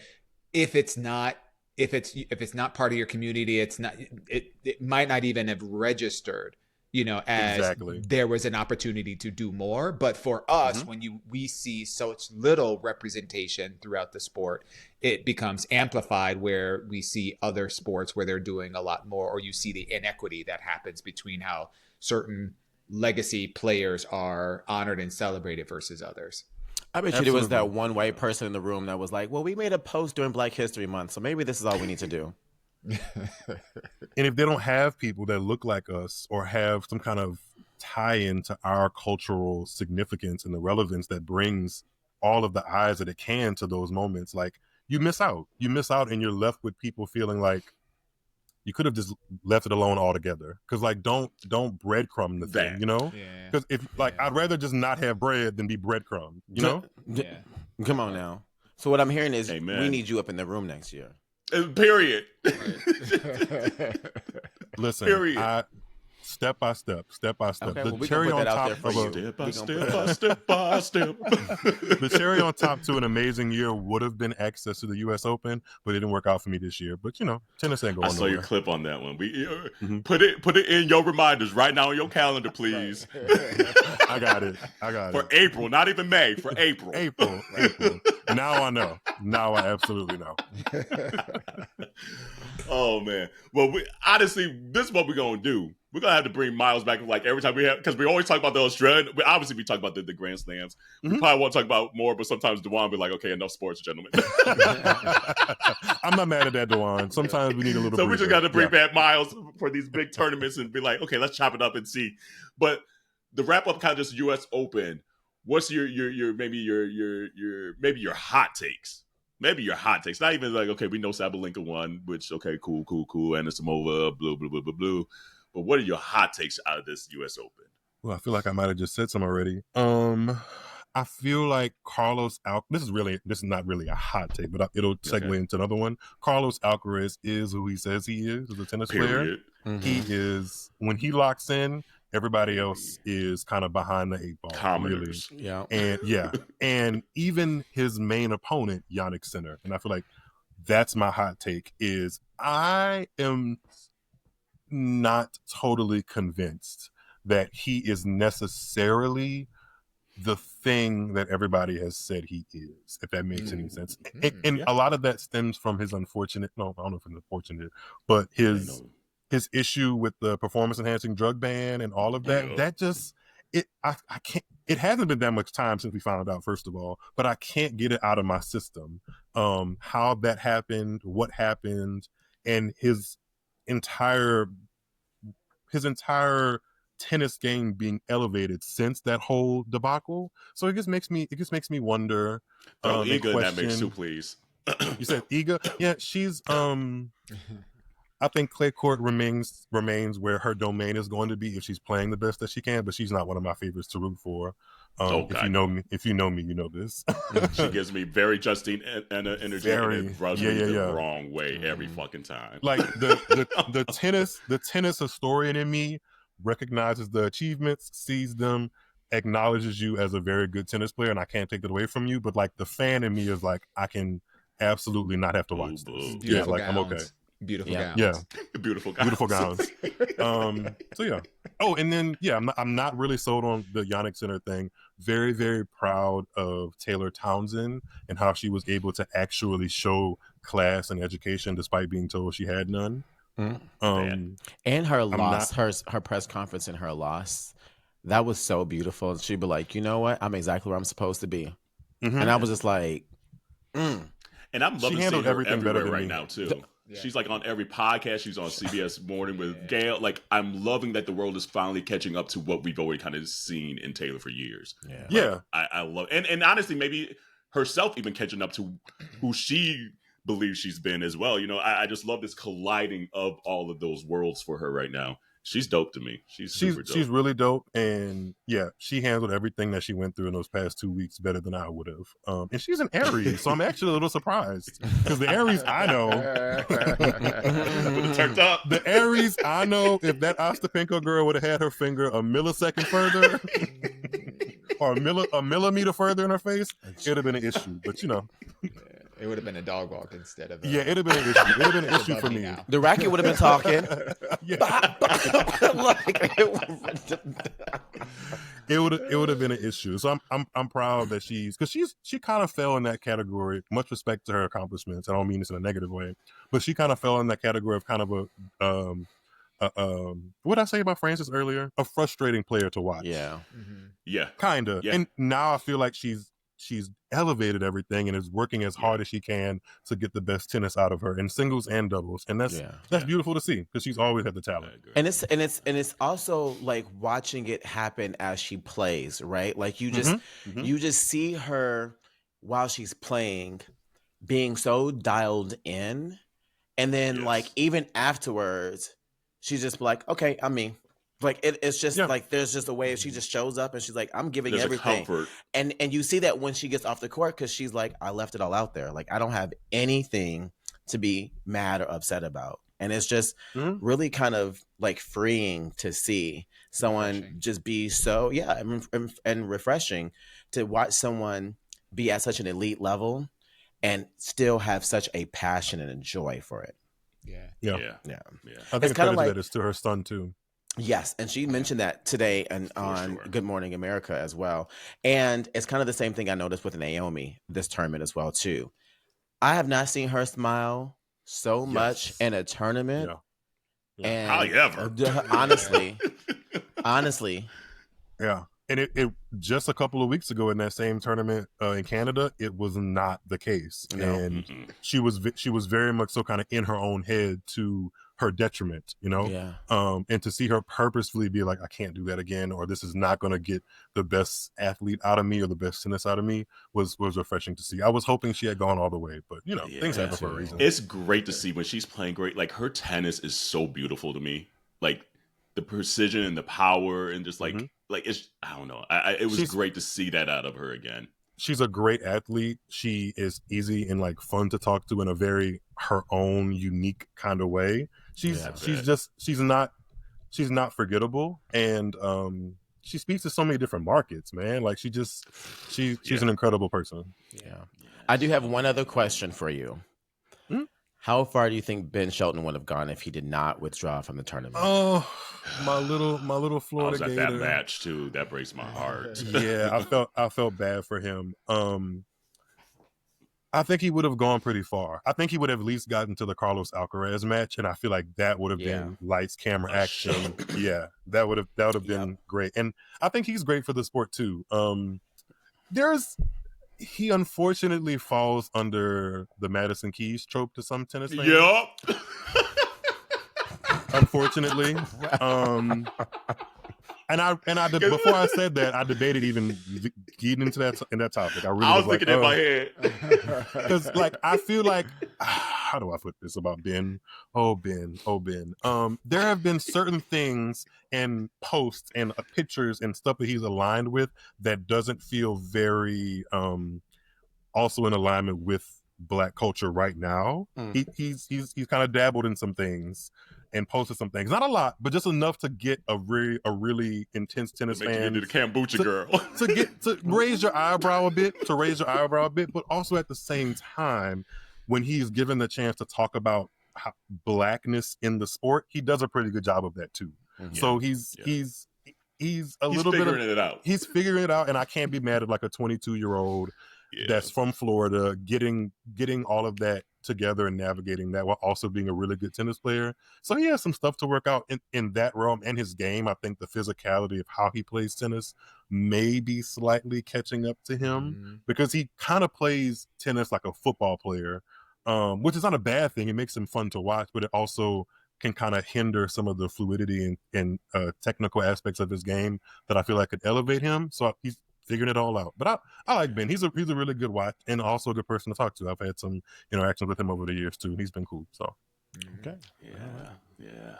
if it's not part of your community, it might not even have registered, as exactly. There was an opportunity to do more. But for us, when we see such little representation throughout the sport, it becomes amplified where we see other sports where they're doing a lot more, or you see the inequity that happens between how certain legacy players are honored and celebrated versus others. I bet you there was that one white person in the room that was like, well, we made a post during Black History Month, so maybe this is all we need to do. And if they don't have people that look like us or have some kind of tie-in to our cultural significance and the relevance that brings all of the eyes that it can to those moments, like you miss out and you're left with people feeling like you could have just left it alone altogether. Because like don't breadcrumb the thing, because I'd rather just not have bread than be breadcrumbed, Come on now. So what I'm hearing is Amen. We need you up in the room next year. Period. Listen, Period. Step by step. Okay, The cherry on top of step by step. the cherry on top to an amazing year would have been access to the U.S. Open, but it didn't work out for me this year. But tennis ain't going I saw nowhere. your clip on that one. We put it in your reminders right now on your calendar, please. I got it. For April, not even May. For April. April. Now I know. Now I absolutely know. Oh man. Well, honestly, this is what we're gonna do. We're gonna have to bring Myles back like every time we have, because we always talk about the Australian. We talk about the Grand Slams. We probably won't talk about more, but sometimes Dawon be like, "Okay, enough sports, gentlemen." I'm not mad at that, Dawon. Sometimes we need a little. So we just got to bring back Myles for these big tournaments and be like, "Okay, let's chop it up and see." But the wrap up, kind of just U.S. Open. What's your hot takes? Maybe your hot takes. Not even like, okay, we know Sabalenka won, which okay, cool. Anisimova, blue. But what are your hot takes out of this U.S. Open? Well, I feel like I might have just said some already. I feel like Carlos this is not really a hot take, but it'll segue into another one. Carlos Alcaraz is who he says he is as a tennis player. He is, when he locks in, everybody else is kind of behind the eight ball. Commoners. Really. And even his main opponent, Jannik Sinner. And I feel like that's my hot take is I am not totally convinced that he is necessarily the thing that everybody has said he is, if that makes any sense. And a lot of that stems from his I don't know if it's unfortunate, but his issue with the performance enhancing drug ban and all of that, that just, I can't, it hasn't been that much time since we found out, first of all, but I can't get it out of my system. How that happened, what happened, and his entire tennis game being elevated since that whole debacle. So it just makes me wonder. Throw Iga in that mix too, please. You said Iga? Yeah, she's I think clay court remains where her domain is going to be if she's playing the best that she can, but she's not one of my favorites to root for. If you know me, you know this. She gives me very Justine and energy, and it rubs me the wrong way every fucking time. Like the tennis historian in me recognizes the achievements, sees them, acknowledges you as a very good tennis player, and I can't take that away from you. But like the fan in me is like, I can absolutely not have to watch this. Beautiful like gowns. I'm okay. Beautiful gowns. Yeah. Beautiful gowns. So yeah. Oh, and then I'm not really sold on the Jannik Sinner thing. Very, very proud of Taylor Townsend and how she was able to actually show class and education despite being told she had none. And her loss, her press conference and her loss, that was so beautiful. She'd be like, you know what? I'm exactly where I'm supposed to be. And I was just like, And I'm loving seeing her everywhere right now too. Yeah. She's like on every podcast. She's on CBS Morning with Gail. Like, I'm loving that the world is finally catching up to what we've already kind of seen in Taylor for years. Yeah. I love it. And honestly, maybe herself even catching up to who she believes she's been as well. You know, I just love this colliding of all of those worlds for her right now. She's dope to me. She's super dope. She's really dope, and yeah, she handled everything that she went through in those past 2 weeks better than I would have. And she's an Aries, so I'm actually a little surprised because the Aries I know, turned up. The Aries I know, if that Ostapenko girl would have had her finger a millisecond further or a millimeter further in her face, it would have been an issue. But you know. It would have been a dog walk instead of it'd have been an issue. It would have been an issue for me. Now. The racket would have been talking. It would have been an issue. So I'm proud that she kind of fell in that category. Much respect to her accomplishments. I don't mean this in a negative way, but she kind of fell in that category of kind of what did I say about Frances earlier? A frustrating player to watch. Yeah. Mm-hmm. Yeah. Kind of. Yeah. And now I feel like she's elevated everything and is working as hard as she can to get the best tennis out of her in singles and doubles, and that's beautiful to see because she's always had the talent. And it's also like watching it happen as she plays, right? Like you just see her while she's playing being so dialed in, and then like even afterwards she's just like, okay, I'm me. Like it's just like there's just a way she just shows up and she's like, I'm giving everything, and you see that when she gets off the court because she's like, I left it all out there. Like I don't have anything to be mad or upset about, and it's just really kind of like freeing to see someone just be so and refreshing to watch someone be at such an elite level and still have such a passion and a joy for it. Yeah. I think it's kind of like that is to her son too. Yes, and she mentioned that today and on Good Morning America as well. And it's kind of the same thing I noticed with Naomi this tournament as well too. I have not seen her smile so much in a tournament. And probably ever. honestly. Yeah. And it just a couple of weeks ago in that same tournament in Canada, it was not the case. No. And she was very much so kind of in her own head to her detriment, you know? Yeah. And to see her purposefully be like, I can't do that again, or this is not going to get the best athlete out of me or the best tennis out of me was refreshing to see. I was hoping she had gone all the way, but, you know, things happen for a reason. It's great to see when she's playing great. Like, her tennis is so beautiful to me. Like, the precision and the power and just, like, it's, I don't know. It was great to see that out of her again. She's a great athlete. She is easy and, like, fun to talk to in a very her own unique kind of way. She's not forgettable, and she speaks to so many different markets, man. Like she's an incredible person. Yeah. I do have one other question for you. How far do you think Ben Shelton would have gone if he did not withdraw from the tournament? Oh, my little Florida I was at Gator. that match too. That breaks my heart. Yeah, I felt bad for him. I think he would have gone pretty far. I think he would have at least gotten to the Carlos Alcaraz match, and I feel like that would have been lights, camera, action. Yeah, that would have been great. And I think he's great for the sport too. He unfortunately falls under the Madison Keys trope to some tennis fans. Yep. Unfortunately. And before I said that, I debated even getting into that topic. I was thinking in my head. Because, like, I feel like, how do I put this about Ben? Oh, Ben. There have been certain things and posts and pictures and stuff that he's aligned with that doesn't feel very also in alignment with Black culture right now. He's kind of dabbled in some things and posted some things, not a lot, but just enough to get a really intense tennis fan into the kombucha girl to raise your eyebrow a bit, but also at the same time, when he's given the chance to talk about Blackness in the sport, he does a pretty good job of that too. So he's figuring it out. He's figuring it out, and I can't be mad at like a 22-year-old that's from Florida getting all of that together and navigating that while also being a really good tennis player. So he has some stuff to work out in that realm and his game. I think the physicality of how he plays tennis may be slightly catching up to him because he kind of plays tennis like a football player which is not a bad thing. It makes him fun to watch, but it also can kind of hinder some of the fluidity and technical aspects of his game that I feel like could elevate him. So he's figuring it all out. But I like Ben. He's a really good watch and also a good person to talk to. I've had some interactions with him over the years too. He's been cool. So okay, yeah.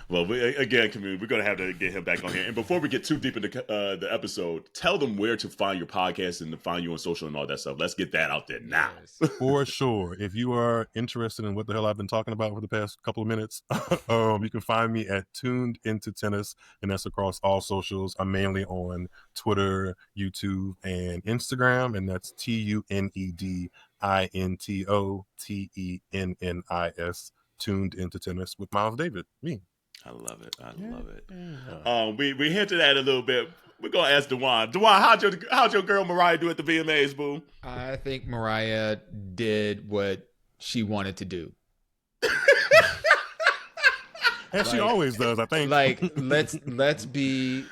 Well, again, community, we're going to have to get him back on here. And before we get too deep into the episode, tell them where to find your podcast and to find you on social and all that stuff. Let's get that out there now. Yes. for sure, if you are interested in what the hell I've been talking about for the past couple of minutes, you can find me at Tuned Into Tennis, and that's across all socials. I'm mainly on Twitter, YouTube, and Instagram, and that's TUNEDINTOTENNIS. Tuned Into Tennis with Myles David. Me. I love it. We hinted at it a little bit. We're gonna ask Dawon. Dawon, how'd your girl Mariah do at the VMAs, boo? I think Mariah did what she wanted to do. As she always does, I think. Like, let's be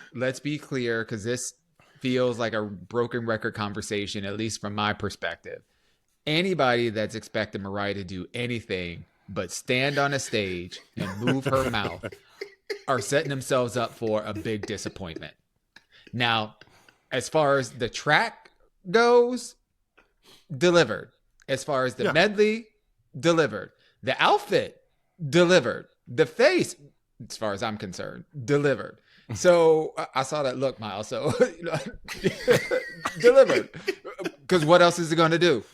clear, because this feels like a broken record conversation, at least from my perspective. Anybody that's expecting Mariah to do anything but stand on a stage and move her mouth are setting themselves up for a big disappointment. Now, as far as the track goes, delivered. As far as the medley, delivered. The outfit, delivered. The face, as far as I'm concerned, delivered. So I saw that look, Myles. So delivered. Because what else is it going to do?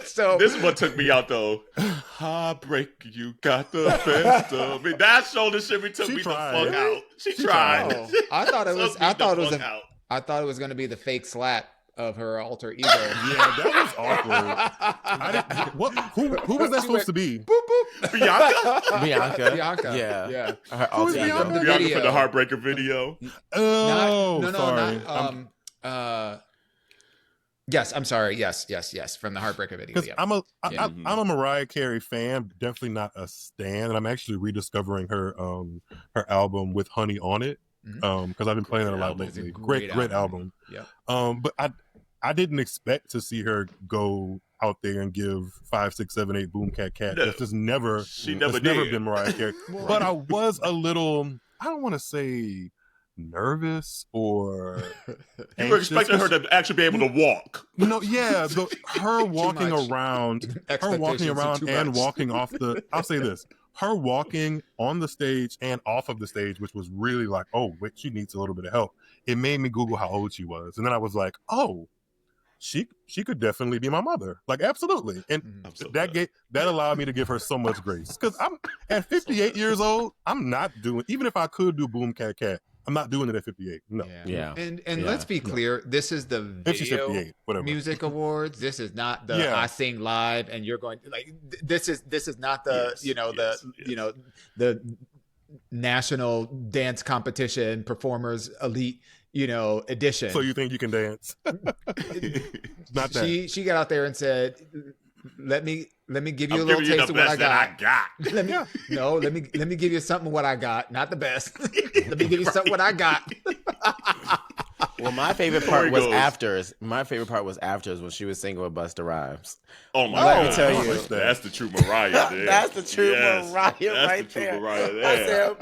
So this is what took me out though. Heartbreak, you got the best of me. That shoulder shimmy took me tried. the fuck out. She tried. Oh, I thought it was. I thought it was going to be the fake slap of her alter ego. Yeah, that was awkward. Who was that supposed to be? Boop, boop. Bianca. Yeah. Her Who's alter ego. From the Bianca video. for the Heartbreaker video. Sorry. Yes, I'm sorry. Yes, from the Heartbreaker video. Because I'm a Mariah Carey fan, definitely not a stan, and I'm actually rediscovering her album with Honey on it because I've been playing it a lot lately. Great album. Yeah. But I didn't expect to see her go out there and give 5, 6, 7, 8 boom cat. That's just never. She never been Mariah Carey. But I was a little. I don't want to say nervous or you were expecting her to actually be able to walk. Her walking around and walking off the. I'll say this: her walking on the stage and off of the stage, which was really like, oh, wait, she needs a little bit of help. It made me Google how old she was, and then I was like, oh, she could definitely be my mother, like absolutely, and that allowed me to give her so much grace because I'm at 58 years old. I'm not doing, even if I could do boom cat. I'm not doing it at 58. No. Yeah. And let's be clear. This is the Video 58, Music Awards. This is not the I sing live and you're going like this is not the the National Dance Competition Performers Elite edition. So you think you can dance? Not that. She got out there and said, let me give you a little taste of what I got. Let me give you something of what I got. Not the best. Let me give you something what I got. Well, my favorite part was afters. My favorite part was afters when she was singing with Busta Rhymes. Oh my God! Let me tell you, that's the true Mariah. There. That's the true Mariah right there. I said,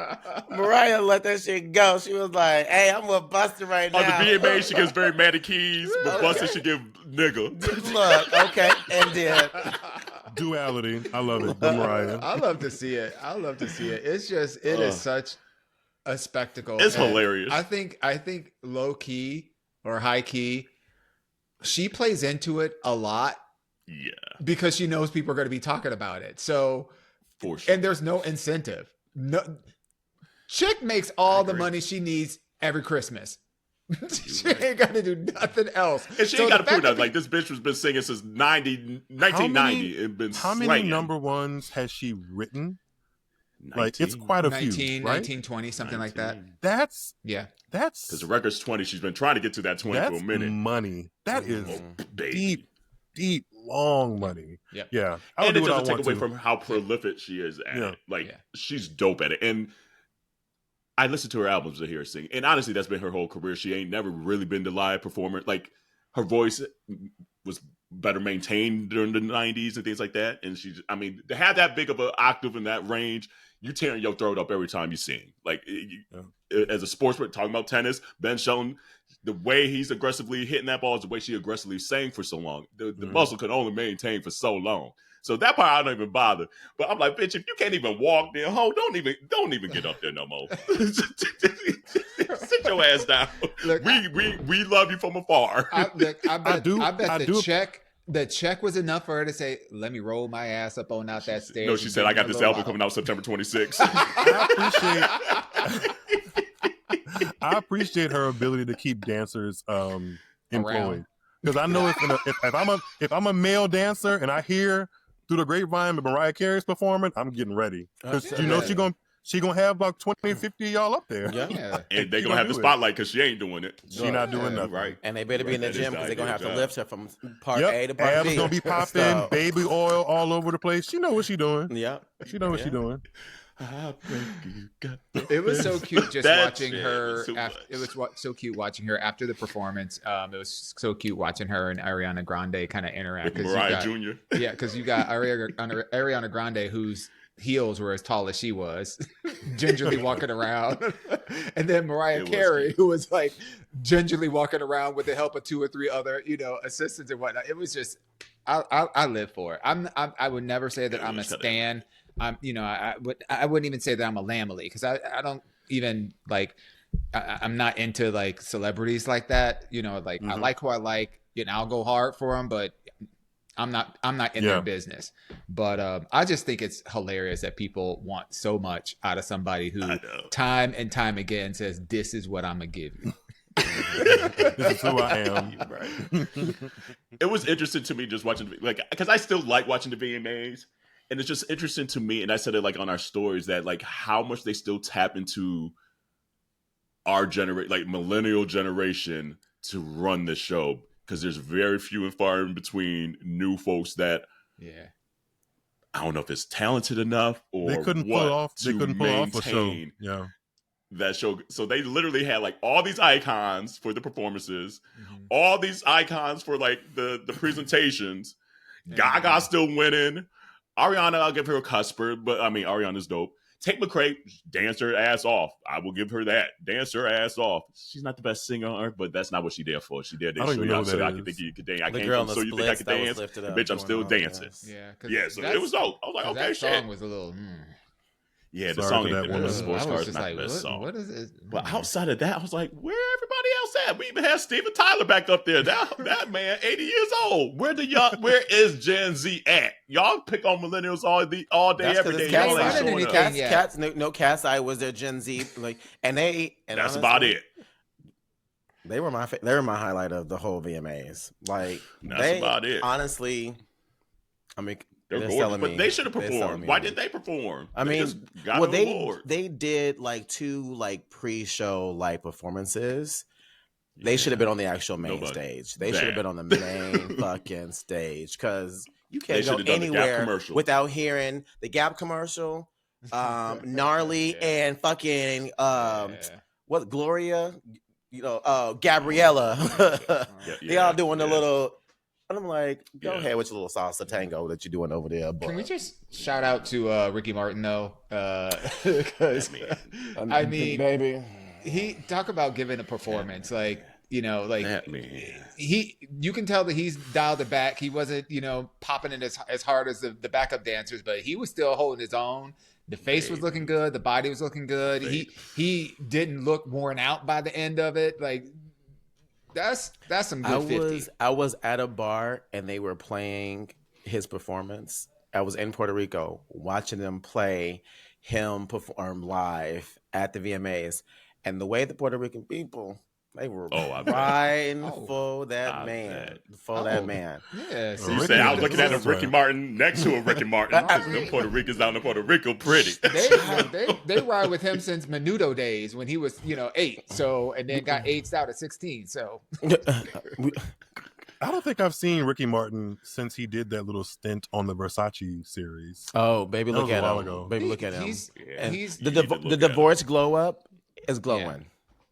Mariah let that shit go. She was like, "Hey, I'm with Busta right now." On the VMA, she gives very Maddie Keys, but Busta she give nigga. Look, okay, and then duality. I love it. Mariah. I love to see it. It's just it is such a spectacle. It's hilarious. I think low key or high key, she plays into it a lot. Yeah. Because she knows people are going to be talking about it. So, for sure. And there's no incentive. No, chick makes all the money she needs every Christmas. She ain't got to do nothing else. And she ain't got to prove that. Like, this bitch has been singing since 1990. How many number ones has she written? 19, like, it's quite a 19, few, right? 19, 20, something 19. Like that. That's because the record's 20. She's been trying to get to that 20 for a minute. Money. That is deep, long money. Yep. Yeah. And it doesn't take away from how prolific she is at it. Like, she's dope at it. And I listened to her albums to hear her sing. And honestly, that's been her whole career. She ain't never really been the live performer. Like, her voice was better maintained during the 90s and things like that. And she, I mean, to have that big of an octave in that range, you tearing your throat up every time you sing. Like, as a sportsman, talking about tennis, Ben Shelton, the way he's aggressively hitting that ball is the way she aggressively sang for so long. The muscle could only maintain for so long. So that part I don't even bother. But I'm like, bitch, if you can't even walk, then don't even get up there no more. Sit your ass down. Look, we love you from afar. I bet the check was enough for her to say, "Let me roll my ass up on out that stairs." No, she said, "I got this album coming out September 26th." I appreciate her ability to keep dancers employed, because I know if I'm a male dancer and I hear through the grapevine Mariah Carey's performing, I'm getting ready, because she gonna have about 20, 50 of y'all up there. Yeah. And they're gonna have the spotlight because she ain't doing it. She not doing nothing. Right. And they better be in the gym because they're gonna have to lift her from part A to part B. Abs gonna be popping, baby oil all over the place. She know what she doing. Yeah. She know what she doing. It was so cute just watching her. It was so cute watching her after the performance. It was so cute watching her and Ariana Grande kind of interact. With Mariah Jr. Yeah, because you got Ariana Grande, whose heels were as tall as she was, gingerly walking around, and then Mariah Carey, who was like gingerly walking around with the help of 2 or 3 other, assistants and whatnot. It was just, I live for it. I would never say that I'm a stan. I wouldn't even say that I'm a Lamely, because I don't even like, I'm not into like celebrities like that. I like who I like, I'll go hard for them, but I'm not in their business. But I just think it's hilarious that people want so much out of somebody who time and time again says, "This is what I'm gonna give you." This is who I am. Right. It was interesting to me just watching, because I still like watching the VMAs. And it's just interesting to me, and I said it like on our stories, that like how much they still tap into our generation, like millennial generation, to run the show, because there's very few and far in between new folks that I don't know if it's talented enough or they couldn't pull off a show. Yeah, that show. So they literally had like all these icons for the performances, all these icons for like the presentations. Gaga still winning. Ariana, I'll give her a cusper, but I mean, Ariana's dope. Tate McRae, dance her ass off. I will give her that. Dance her ass off. She's not the best singer on earth, but that's not what she there for. She there to show you so I can think you could dance. I can't, so you think I can dance? Bitch, I'm still dancing. Yeah, so it was dope. I was like, okay, that shit. song was a little. Yeah, the song ain't the sports car is not the best song. What is it? But outside of that, I was like, where everybody else at? We even had Steven Tyler back up there. That man, 80 years old. Where is Gen Z at? Y'all pick on millennials all day, every day. Y'all ain't showing up. No Cat's Eye was their Gen Z, and that's honestly, about it. They were my highlight of the whole VMAs. Like, that's about it. Honestly, I mean, they're gorgeous, but they should have performed. Why didn't they perform? I mean, they did like 2 pre-show performances. They should have been on the actual main stage. They should have been on the main fucking stage, because you can't go anywhere without hearing the Gap commercial, Gnarly, and fucking what Gloria, Gabriella. They all doing the little. And I'm like, go ahead with your little salsa tango that you're doing over there. But can we just shout out to Ricky Martin though? Because I mean, baby, he talk about giving a performance, you can tell that he's dialed it back. He wasn't, popping in as hard as the backup dancers, but he was still holding his own. The face was looking good. The body was looking good. He didn't look worn out by the end of it. That's some good 50. I was at a bar and they were playing his performance. I was in Puerto Rico watching them play him perform live at the VMAs, and the way the Puerto Rican people, they were riding for that man. Yeah. You say I was looking at a Ricky Martin next to a Ricky Martin. Them Puerto Ricans out in Puerto Rico pretty. They ride with him since Menudo days when he was 8. So, and then got aged out at 16. So I don't think I've seen Ricky Martin since he did that little stint on the Versace series. Oh, baby, look at him. Ago. Baby, look at him. He's the divorce glow up is glowing.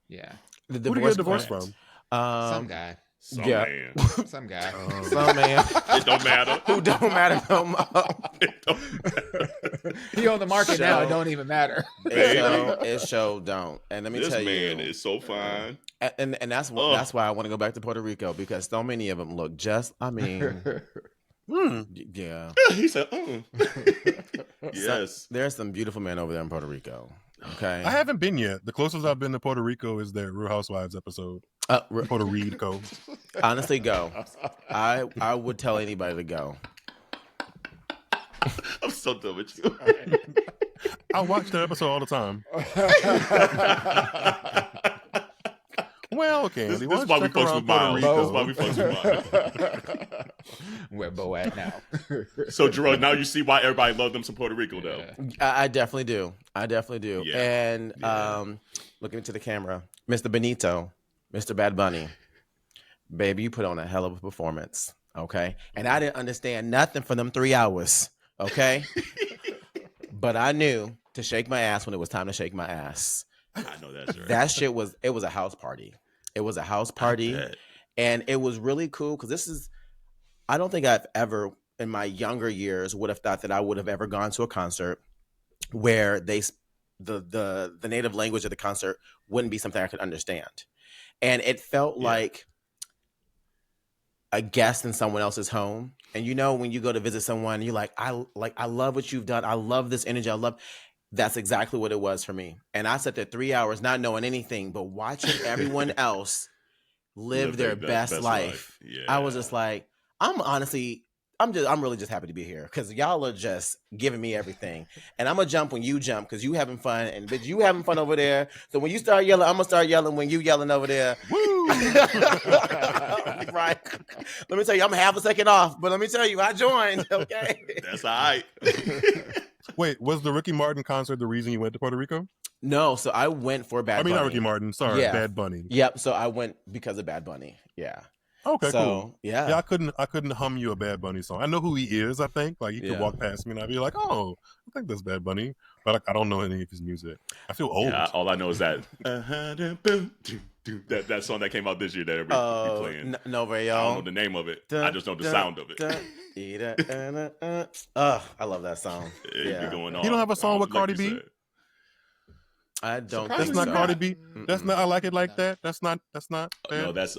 Yeah. Who did he get a divorce from? Some guy. Some Yeah. man. Some guy. Some man It don't matter. who don't matter no more. It don't matter. He on the market now. It So- don't even matter. It show don't. And let me This tell man you, is so fine. and that's why I want to go back to Puerto Rico, because so many of them look just. I mean, yeah. He said, yes. There's some beautiful men over there in Puerto Rico. Okay. I haven't been yet. The closest I've been to Puerto Rico is that Real Housewives episode. Puerto Rico. Honestly, go. I would tell anybody to go. I'm so done with you. I watch that episode all the time. Well, okay. This is why we fucks with Myles. This is why we fucks with Myles. Where Bo at now? So, Jerrell, now you see why everybody loved them some Puerto Rico, though. I definitely do. Yeah. And looking into the camera, Mr. Benito, Mr. Bad Bunny, baby, you put on a hell of a performance. Okay. And I didn't understand nothing for them 3 hours. Okay. But I knew to shake my ass when it was time to shake my ass. I know that's right. That shit was a house party. It was a house party. And it was really cool because I don't think I've ever in my younger years would have thought that I would have ever gone to a concert where the native language of the concert wouldn't be something I could understand. And it felt like a guest in someone else's home. And you know, when you go to visit someone, you're like, I love what you've done. I love this energy. That's exactly what it was for me. And I sat there 3 hours not knowing anything, but watching everyone else live their best life. Yeah. I was just like, I'm really just happy to be here because y'all are just giving me everything. And I'm going to jump when you jump because you having fun. And bitch, you having fun over there. So when you start yelling, I'm going to start yelling when you yelling over there. Woo! Right. Let me tell you, I'm half a second off, but let me tell you, I joined. Okay. That's all right. Wait, was the Ricky Martin concert the reason you went to Puerto Rico? No, so I went for Bad Bunny. Not Ricky Martin. Sorry, Yeah. Bad Bunny. Yep. So I went because of Bad Bunny. Yeah. Okay, So, cool. Yeah. I couldn't hum you a Bad Bunny song. I know who he is, I think. Like, you could walk past me and I'd be like, oh, I think that's Bad Bunny. But I don't know any of his music. I feel old. Yeah, all I know is that that song that came out this year that everybody be playing. No, I don't know the name of it. I just know the sound of it. I love that song. It be going on. You don't have a song with like Cardi you B? said. I don't That's think not so. Cardi B. That's not I Like It Like That. That's not No, that's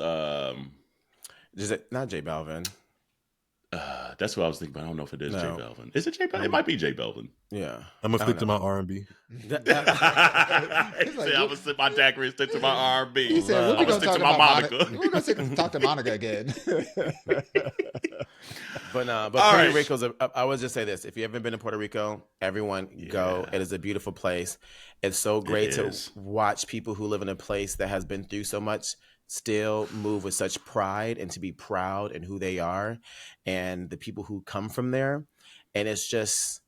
Is it not J Balvin? that's what I was thinking, but I don't know if it is No. J Balvin. Is it J Balvin? It might be J Balvin. Yeah. I'm gonna stick to my R&B. I'm gonna sit my daiquiri and stick to my R&B. He said, I'm we're gonna going to stick talk to my about Monica. Monica. We're going to talk to Monica again. But All Puerto right. Rico's. I would just say this: if you haven't been to Puerto Rico, everyone go. It is a beautiful place. It's so great to watch people who live in a place that has been through so much still move with such pride and to be proud in who they are and the people who come from there. And it's just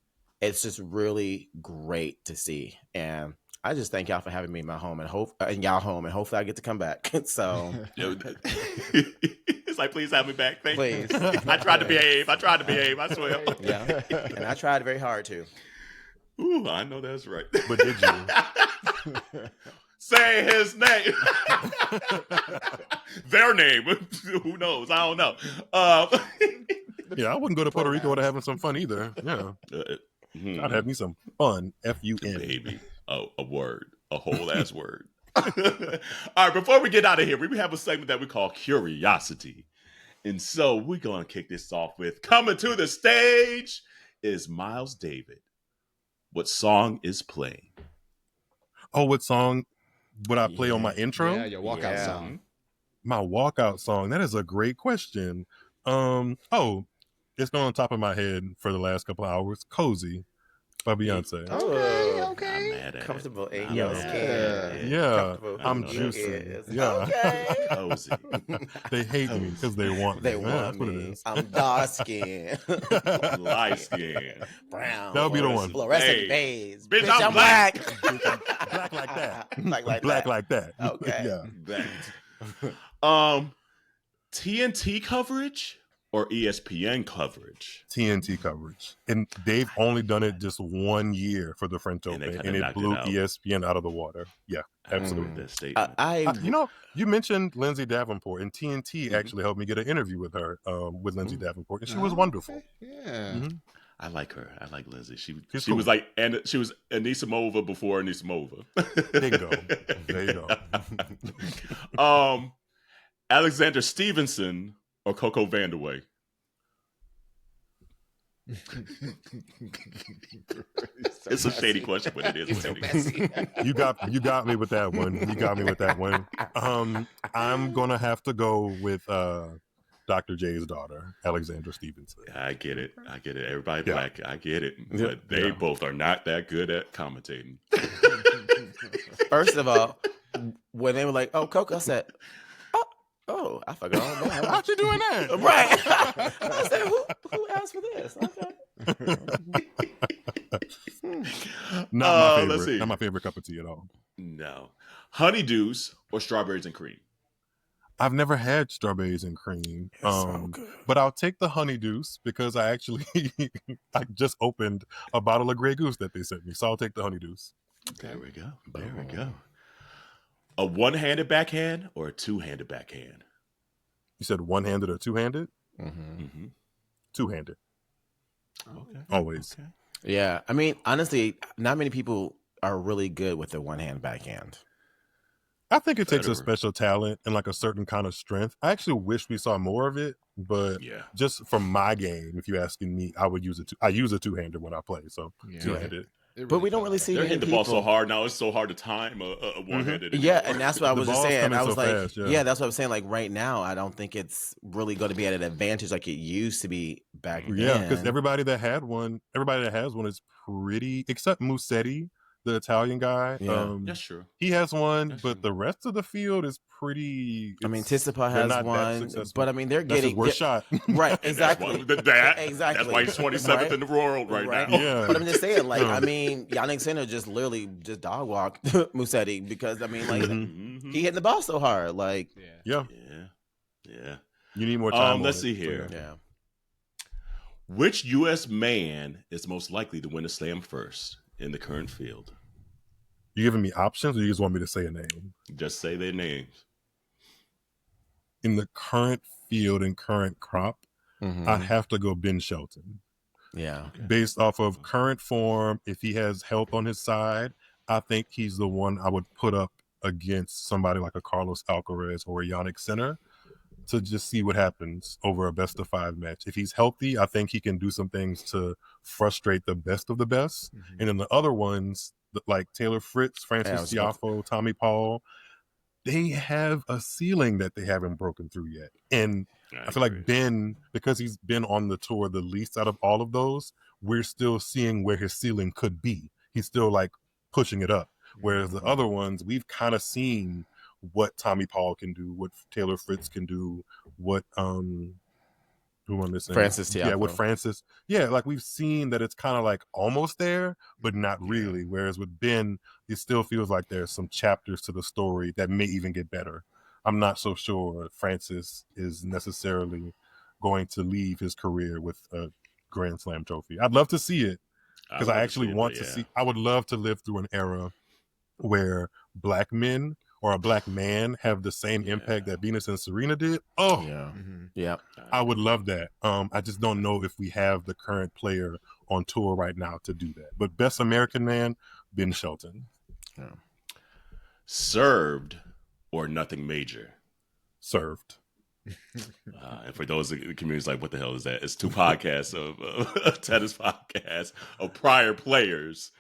really great to see. And I just thank y'all for having me in my home and y'all home, and hopefully I get to come back. So It's like, please have me back. Thank you. please. I tried to behave. I swear. Yeah. And I tried very hard to. Ooh, I know that's right. But did you? Say his name. Their name. Who knows? I don't know. Yeah, I wouldn't go to Puerto Rico without having some fun either. Yeah. I'd have me some fun. F-U-N. Baby. Oh, a word. A whole ass word. All right, before we get out of here, we have a segment that we call Curiosity. And so we're going to kick this off with coming to the stage is Myles David. What song is playing? Oh, what song would I play on my intro? Yeah, your walkout song. My walkout song. That is a great question. It's going on top of my head for the last couple of hours. Cozy by Beyonce. Okay. I'm mad at Comfortable it. in I'm your mad skin. at it. Yeah, I'm Comfortable in your juicy. ears. Yeah. Okay. Cozy. They hate me because they want me. They Yeah, want that's what it me. is. I'm dark skinned. Light skin. Brown. That'll be the one. Fluorescent Hey. beige. Bitch, Bitch, I'm I'm black. Black like that. Black Like that. Okay. Yeah. That. TNT coverage or ESPN coverage? TNT coverage. And they've only done it just 1 year for the French Open, and it blew ESPN out of the water. Yeah, absolutely. That statement. You mentioned Lindsay Davenport, and TNT actually helped me get an interview with her, with Lindsay Davenport, and she was wonderful. Yeah. Mm-hmm. I like her. I like Lindsay. She cool. was like, and she was Anisimova before Anisimova. Bingo. There you go. Alexander Stevenson or Coco Vandeweghe? It's a shady question, but it is what it is. You got me with that one. I'm gonna have to go with Dr. J's daughter, Alexandra Stevenson. I get it. Everybody black. I get it. But they both are not that good at commentating. First of all, when they were like, "Oh, Coco," I said, "Oh, I forgot all about it." How'd you doing that? Right. I said, "Who asked for this?" Okay. Not my favorite cup of tea at all. No. Honeydews or strawberries and cream? I've never had strawberries and cream, so good. But I'll take the honeydews because I just opened a bottle of Grey Goose that they sent me, so I'll take the honeydews. There we go. A one-handed backhand or a two-handed backhand? You said one-handed or two-handed? Mm-hmm. Two-handed. Okay. Always. Okay. Yeah, I mean, honestly, not many people are really good with the one-hand backhand. I think it takes a special talent and like a certain kind of strength. I actually wish we saw more of it, but just from my game, if you're asking me, I would use it. I use a two-hander when I play, so two-handed. But we don't really see. They're hitting the ball so hard now; it's so hard to time a one-handed. Yeah, and that's what I was just saying. I was like, fast, that's what I'm saying. Like right now, I don't think it's really going to be at an advantage like it used to be back then. Yeah, because everybody that has one is pretty, except Musetti, the Italian guy. Yeah. That's true. He has one, but the rest of the field is pretty. I mean, Tsitsipas has one, but I mean, they're That's getting his worst shot. Right, exactly. Exactly. That's why he's 27th in the world right now. Yeah. But I'm just saying, like, I mean, Yannick Sinner just literally just dog walked Musetti because I mean, like, he hitting the ball so hard, like, yeah. You need more time. Let's see here. Yeah. Which U.S. man is most likely to win a slam first in the current field? You giving me options, or you just want me to say a name? Just say their names. In the current field and current crop, I'd have to go Ben Shelton. Yeah. Based off of current form, if he has help on his side, I think he's the one I would put up against somebody like a Carlos Alcaraz or a Yannick Sinner to just see what happens over a best-of-5 match. If he's healthy, I think he can do some things to frustrate the best of the best. And then the other ones, like Taylor Fritz, Francis Tiafoe, Tommy Paul, they have a ceiling that they haven't broken through yet. And I feel like Ben, because he's been on the tour the least out of all of those, we're still seeing where his ceiling could be. He's still like pushing it up. Whereas the other ones, we've kind of seen what Tommy Paul can do, what Taylor Fritz can do, what who won this? Francis Tiafoe. Yeah, with Francis. Yeah, like we've seen that it's kind of like almost there, but not really. Whereas with Ben, it still feels like there's some chapters to the story that may even get better. I'm not so sure Francis is necessarily going to leave his career with a Grand Slam trophy. I'd love to see it because I actually want to see. I would love to live through an era where black men or a black man have the same impact that Venus and Serena did. Oh, yeah. I would love that. I just don't know if we have the current player on tour right now to do that. But best American man, Ben Shelton. Yeah. Served or nothing major? Served. And for those in the communities, like, what the hell is that? It's two podcasts of tennis podcasts of prior players.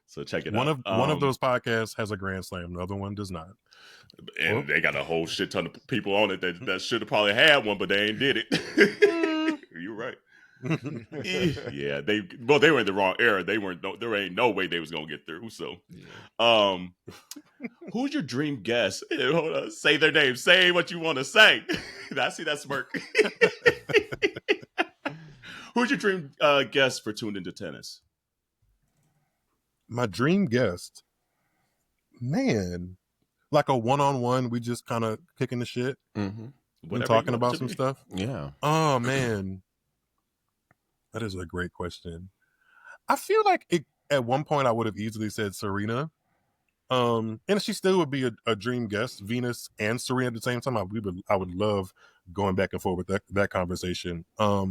So check it out. One of those podcasts has a Grand Slam. The other one does not. And they got a whole shit ton of people on it that should have probably had one, but they ain't did it. You're right. Yeah, they were in the wrong era. There ain't no way they was gonna get through. So, who's your dream guest? Hold on, say their name. Say what you want to say. I see that smirk. Who's your dream guest for Tuned Into Tennis? My dream guest, man, like a one-on-one. We just kind of kicking the shit. Been talking about some stuff. Yeah. Oh man, that is a great question. I feel like at one point I would have easily said Serena. And she still would be a dream guest, Venus and Serena at the same time. I would love going back and forth with that conversation. I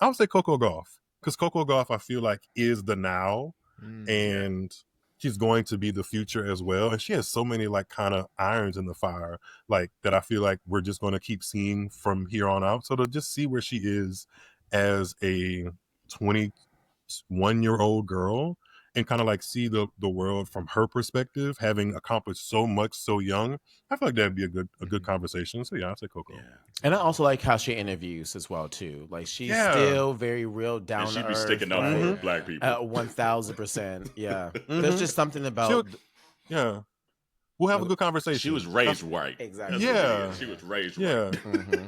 would say Coco Gauff, because Coco Gauff I feel like is the now, and she's going to be the future as well. And she has so many like kind of irons in the fire, like that I feel like we're just going to keep seeing from here on out. So to just see where she is as a 21-year-old girl and kind of like see the world from her perspective, having accomplished so much so young, I feel like that'd be a good conversation. So yeah, I'd say Coco. Yeah. And I also like how she interviews as well too. Like she's still very real down to earth. She'd be sticking up for black people. 1000%. Yeah. There's just something about we'll have a good conversation. She was raised white. Exactly. She was raised white. Mm-hmm.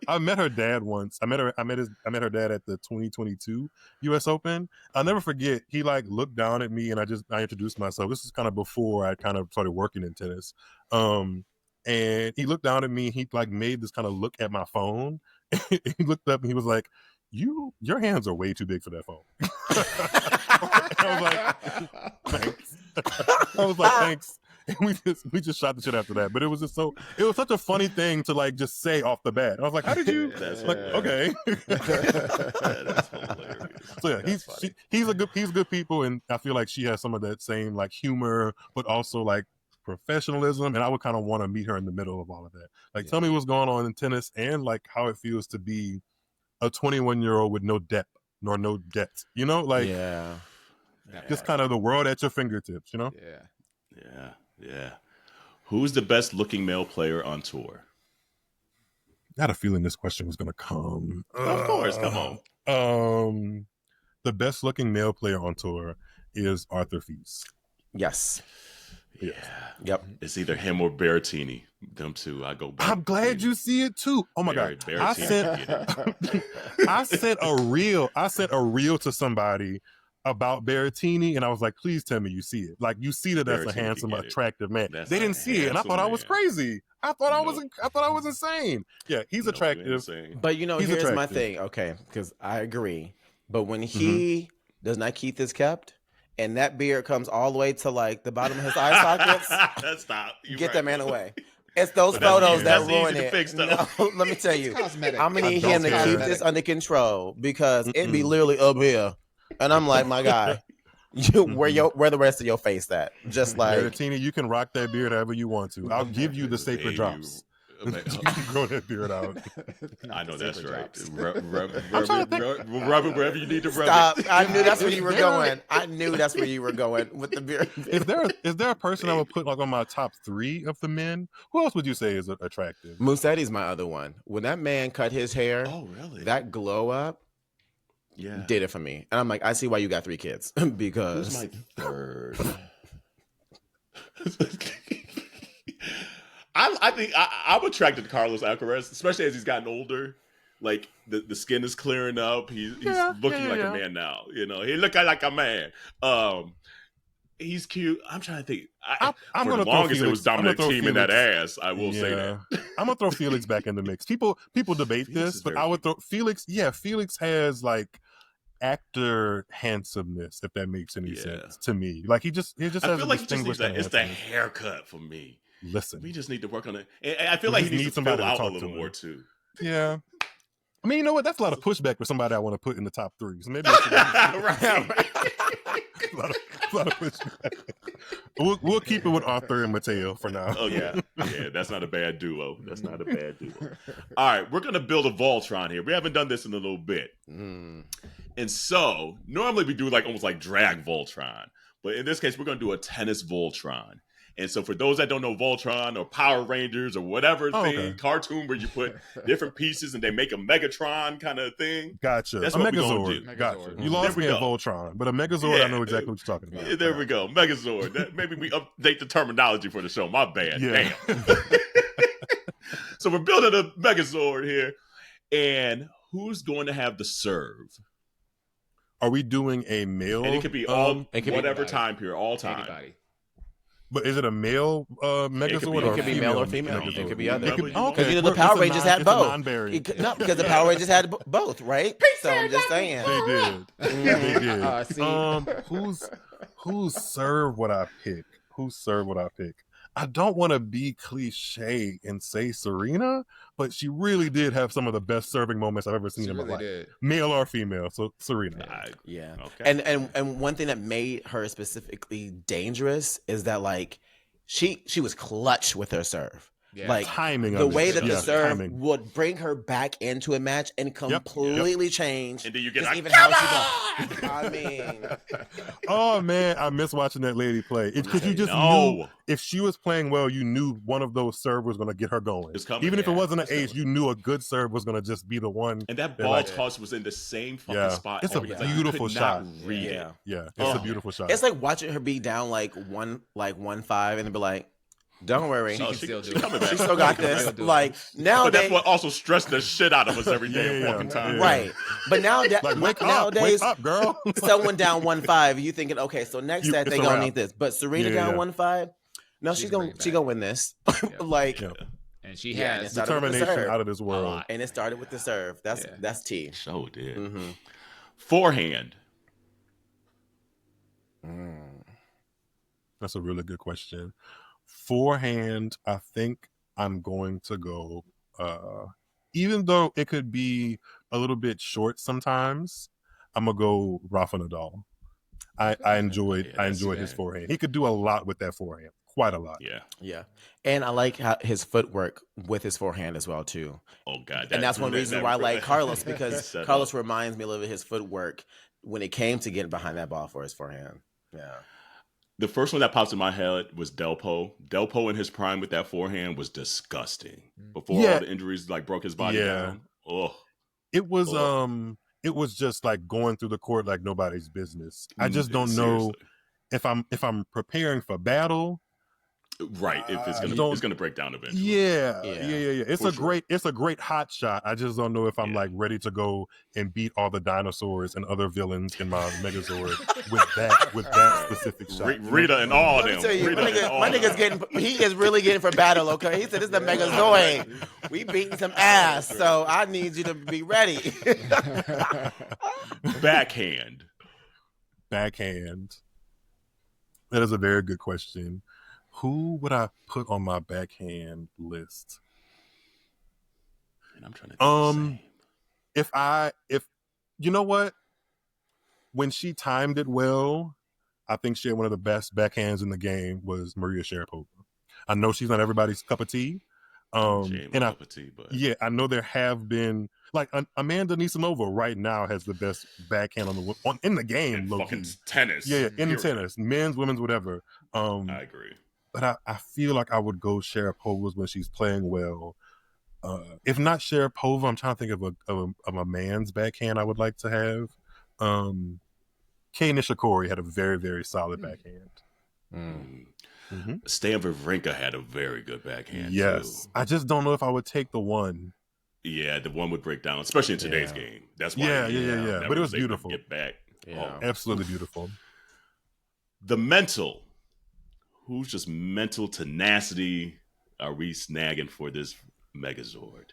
I met her dad once. I met her dad at the 2022 US Open. I'll never forget. He like looked down at me and I introduced myself. This is kind of before I kind of started working in tennis. And he looked down at me. He like made this kind of look at my phone. He looked up and he was like, your hands are way too big for that phone. I was like, thanks. I was like, thanks. And we just shot the shit after that. But it was such a funny thing to like just say off the bat. I was like, how did you? Okay. That's hilarious. So yeah, he's good people, and I feel like she has some of that same like humor, but also like professionalism. And I would kind of want to meet her in the middle of all of that. Like, tell me what's going on in tennis and like how it feels to be a 21-year-old with no debt nor no debt. You know, like just kind of the world at your fingertips. You know. Yeah. Who's the best looking male player on tour? I had a feeling this question was going to come. Of course, come on. The best looking male player on tour is Arthur Fils. Yes. Yeah. Yep. It's either him or Berrettini. Them two. I go back. I'm glad you see it too. Oh my God. I sent a reel to somebody about Berrettini, and I was like, please tell me you see it. Like, you see that that's a handsome, attractive man. They didn't see it, and I thought I was crazy. I thought I was insane. Yeah, he's attractive. But here's my thing, okay, because I agree. But when he does not keep this kept, and that beard comes all the way to like the bottom of his eye sockets, get that man away. It's those photos that ruin it. No, let me tell you, I'm gonna need him to keep this under control because it be literally up here. And I'm like, my guy, where the rest of your face at? Just like Berrettini, you can rock that beard however you want to. I'll give you the sacred drops. You can grow that beard out. I know that's right. Rub it wherever you need to rub Stop. it. I knew that's where you were going. I knew that's where you were going with the beard. Is there a person I would put like on my top 3 of the men? Who else would you say is attractive? Mussetti's my other one. When that man cut his hair, really? That glow up. Yeah, did it for me, and I'm like, I see why you got 3 kids because who's my third? I think I'm attracted to Carlos Alcaraz, especially as he's gotten older. Like the skin is clearing up. He's looking like a man now. You know, he look like a man. He's cute. I'm trying to think. I'm for the longest, it was dominant team in that ass. I will say that. I'm gonna throw Felix back in the mix. People debate this, but I would throw Felix. Yeah, Felix has like actor handsomeness, if that makes any sense to me. Like he just has I feel a like it's the haircut for me. Listen, we just need to work on it. And I feel like he needs to fill out a little more too. Yeah. I mean, you know what? That's a lot of pushback for somebody I want to put in the top 3. So maybe a lot of pushback. We'll keep it with Arthur and Mateo for now. Oh yeah, that's not a bad duo. All right, we're gonna build a Voltron here. We haven't done this in a little bit, and so normally we do like almost like drag Voltron, but in this case we're gonna do a tennis Voltron. And so for those that don't know Voltron or Power Rangers or whatever cartoon where you put different pieces and they make a Megatron kind of thing. Gotcha. That's a what Megazord. We're gonna do. Gotcha. You lost me at Voltron, but a Megazord, I know exactly what you're talking about. There we go. Megazord. Maybe we update the terminology for the show. My bad. Yeah. Damn. So we're building a Megazord here. And who's going to have the serve? Are we doing a male? And it could be whatever time period, all time. Anybody. But is it a male Megazord? It could be male or female. Megazord? It could be other. Okay. Because the Power Rangers had both. Non-binary. No, because the Power Rangers had both, right? So I'm just saying. They did. Whose serve would I pick? I don't want to be cliche and say Serena, but she really did have some of the best serving moments I've ever seen in my life. Male or female, so Serena. Yeah. Okay. And one thing that made her specifically dangerous is that like she was clutch with her serve. Yeah. Like timing, the way that the serve would bring her back into a match and completely change. And then you get even how she goes. I mean, oh man, I miss watching that lady play. Because you just knew if she was playing well, you knew one of those serve was going to get her going. Even if it wasn't an ace, you knew a good serve was going to just be the one. And that ball toss was in the same fucking spot. It's a beautiful shot. Yeah, it's a beautiful shot. It's like watching her be down like 1-5 and then be like, don't worry. She still coming back. She still got this. Like nowadays, but that's what also stressed the shit out of us every day. Fucking time. Right. But nowadays, wake up, girl. Someone down 1-5, you thinking, okay, so next set they gonna need this. But Serena down 1-5, no, she's gonna win this. And she has determination out of this world. And it started with the serve. That's T. So did. Mm-hmm. Forehand. That's a really good question. Forehand, I think I'm going to go, even though it could be a little bit short sometimes, I'm going to go Rafa Nadal. I enjoyed his forehand. He could do a lot with that forehand. Quite a lot. Yeah. And I like his footwork with his forehand as well, too. Oh, God. And that's one reason why I like Carlos, because Carlos reminds me a little bit of his footwork when it came to getting behind that ball for his forehand. Yeah. The first one that pops in my head was Delpo. Delpo in his prime with that forehand was disgusting. Before all the injuries like broke his body down. Oh, it was just like going through the court like nobody's business. I just don't know if I'm preparing for battle. Right, if it's gonna break down eventually. Yeah. It's a great hot shot. I just don't know if I'm like ready to go and beat all the dinosaurs and other villains in my Megazord with that specific shot. Rita and all them. My nigga's he is really getting for battle. Okay, he said this is the Megazord. We beating some ass, so I need you to be ready. Backhand. That is a very good question. Who would I put on my backhand list? And I'm trying to think if you know what, when she timed it well, I think she had one of the best backhands in the game was Maria Sharapova. I know she's not everybody's cup of tea. But I know there have been like Amanda Nisanova right now has the best backhand in the game. Fucking tennis. Tennis, men's, women's, whatever. I agree. But I feel like I would go Sharapova's when she's playing well. If not Sharapova, I'm trying to think of a man's backhand I would like to have. Kei Nishikori had a very, very solid backhand. Mm-hmm. Stan Wawrinka had a very good backhand. Yes, too. I just don't know if I would take the one. Yeah, the one would break down, especially in today's game. That's why. Yeah. But it was beautiful. Get back. Yeah, absolutely beautiful. The mental. Who's just mental tenacity are we snagging for this Megazord?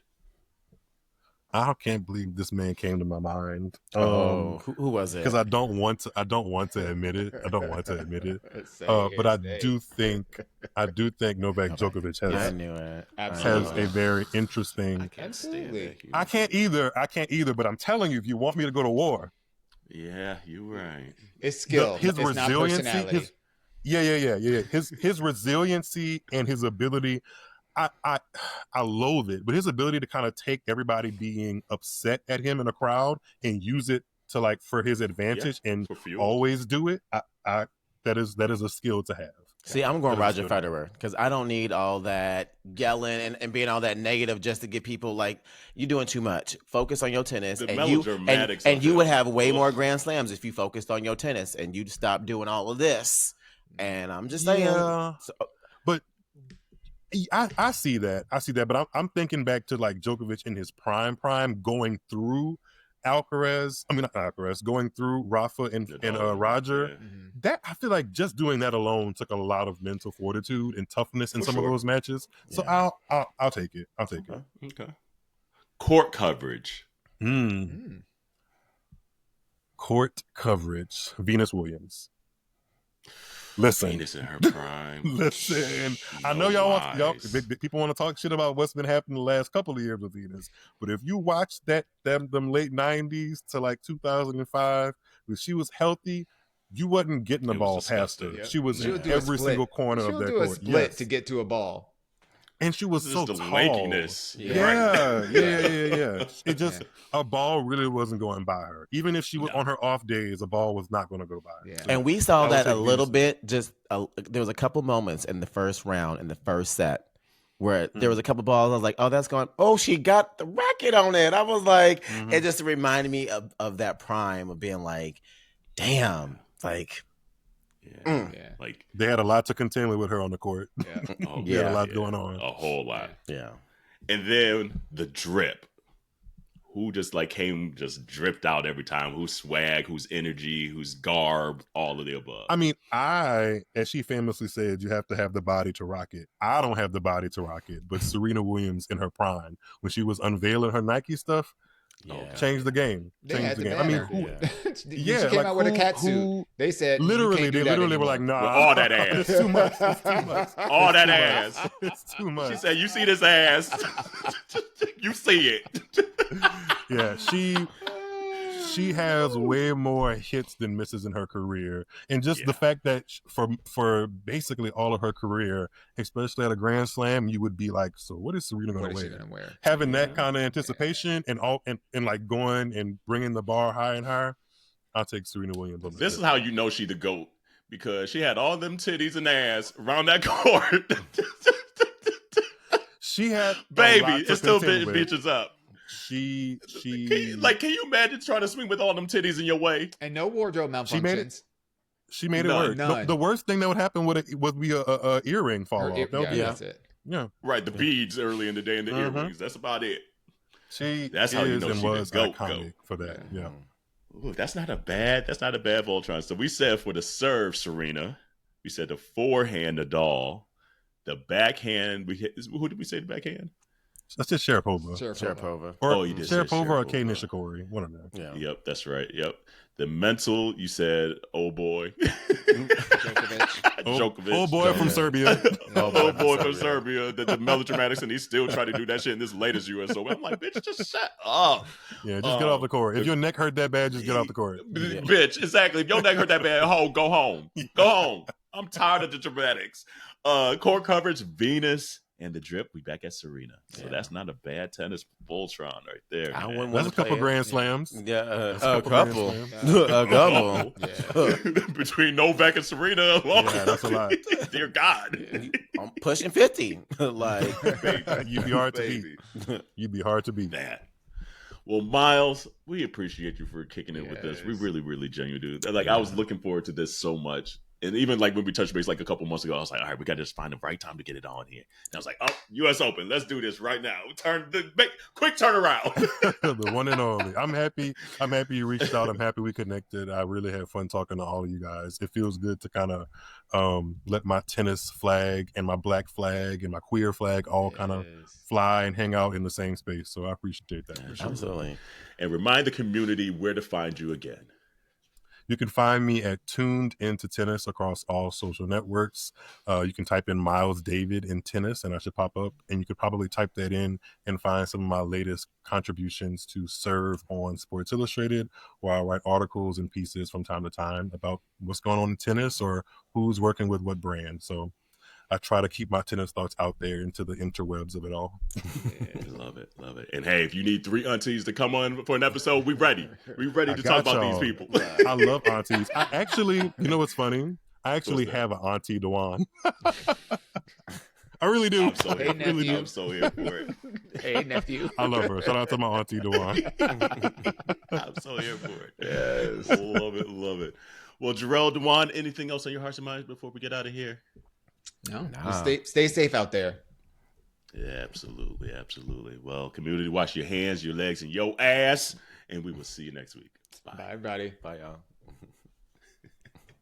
I can't believe this man came to my mind. Who was it? Because I don't want to admit it. But I do think Novak Djokovic has a very interesting. I can't either. But I'm telling you, if you want me to go to war, yeah, you're right. It's skill. His resiliency. His resiliency and his ability. I loathe it, but his ability to kind of take everybody being upset at him in a crowd and use it to like for his advantage and always do it. That is a skill to have. See, I'm going Roger Federer because I don't need all that yelling and being all that negative just to get people like you're doing too much. Focus on your tennis, and you would have way more Grand Slams if you focused on your tennis and you'd stop doing all of this. And I'm just saying, but I see that, but I'm thinking back to like Djokovic in his prime going through Alcaraz, not Alcaraz, going through Rafa and Roger. Yeah. That I feel like just doing that alone took a lot of mental fortitude and toughness in some of those matches. So I'll take it. I'll take it. Okay. Court coverage. Court coverage. Venus Williams. Listen, Venus in her prime. Listen, I know y'all people want to talk shit about what's been happening the last couple of years with Venus, but if you watch them late 90s to like 2005, when she was healthy, you wasn't getting the ball past her. Yep. She was in every single corner of that court. She'll do a split to get to a ball. And she was so tall. Lankiness. Yeah. It just a ball really wasn't going by her. Even if she was on her off days, a ball was not going to go by her. Yeah. And we saw that a little bit. There was a couple moments in the first round, in the first set, where there was a couple balls. I was like, "Oh, that's going. Oh, she got the racket on it." I was like, it just reminded me of that prime of being like, "Damn, like." Like they had a lot to contend with her on the court. They had a lot going on. A whole lot. Yeah. And then the drip. Who just dripped out every time? Who's swag, who's energy, who's garb, all of the above. I mean, as she famously said, you have to have the body to rock it. I don't have the body to rock it, but Serena Williams in her prime, when she was unveiling her Nike stuff, changed the game. Changed the game. I mean, she came out with a cat suit. They said they literally were like, "Nah, with all that ass, it's too much. It's too much. All that ass, it's too much." She said, "You see this ass? You see it." Yeah, she has way more hits than misses in her career, and just the fact that for basically all of her career, especially at a Grand Slam, you would be like, "So what is Serena going to wear?" Having that kind of anticipation and like going and bringing the bar higher and higher, I'll take Serena Williams. This is how you know she the GOAT, because she had all them titties and ass around that court. She had baby, it's still bitches up. She can you imagine trying to swing with all them titties in your way and no wardrobe malfunctions? She made it work. The worst thing that would happen would be a earring fall off. That's it. Yeah, right. The beads early in the day and the earrings. That's about it. That's how you know she was iconic for that. Yeah. Ooh, that's not a bad Voltron. So we said for the serve, Serena. We said the forehand, Nadal. The backhand, who did we say the backhand? That's just Sharapova. Or Sharapova or Kei Nishikori. One of them. Yeah. Yep, that's right. Yep. The mental, you said, oh boy. Djokovic. Oh boy from Serbia. Oh boy from Serbia. The melodramatics, and he's still trying to do that shit in this latest US Open. I'm like, bitch, just shut up. Yeah, just get off the court. If your neck hurt that bad, just get off the court. Bitch, exactly. If your neck hurt that bad, go home. Go home. I'm tired of the dramatics. Court coverage, Venus. And the drip, we back at Serena. So that's not a bad tennis Voltron right there. That's a couple Grand Slams. Yeah, a couple. A couple. Between Novak and Serena alone. Yeah, that's a lot. Dear God. I'm pushing 50. Like, you'd be hard to beat. You'd be hard to beat. That. Well, Myles, we appreciate you for kicking it with us. We really, really genuinely do. Like, I was looking forward to this so much. And even like when we touched base like a couple months ago, I was like, all right, we got to just find the right time to get it on here. And I was like, oh, US Open, let's do this right now. Quick turnaround. The one and only. I'm happy you reached out. I'm happy we connected. I really had fun talking to all of you guys. It feels good to kind of let my tennis flag and my black flag and my queer flag all kind of fly and hang out in the same space. So I appreciate that. For sure. Absolutely. And remind the community where to find you again. You can find me at Tuned Into Tennis across all social networks. You can type in Myles David in tennis and I should pop up. And you could probably type that in and find some of my latest contributions to Serve on Sports Illustrated, where I write articles and pieces from time to time about what's going on in tennis or who's working with what brand. So I try to keep my tennis thoughts out there into the interwebs of it all. Love it. And hey, if you need 3 aunties to come on for an episode, we ready. We ready to talk about these people. I love aunties. I actually, you know what's funny? I actually have an auntie, Dawon. I really do. I'm so here for it. Hey, nephew. I love her. Shout out to my auntie, Dawon. I'm so here for it. Yes. Love it. Well, Jerrell, Dawon, anything else on your hearts and minds before we get out of here? No. Stay safe out there. Yeah, absolutely. Well, community, wash your hands, your legs, and your ass. and we will see you next week. Bye everybody. Bye, y'all.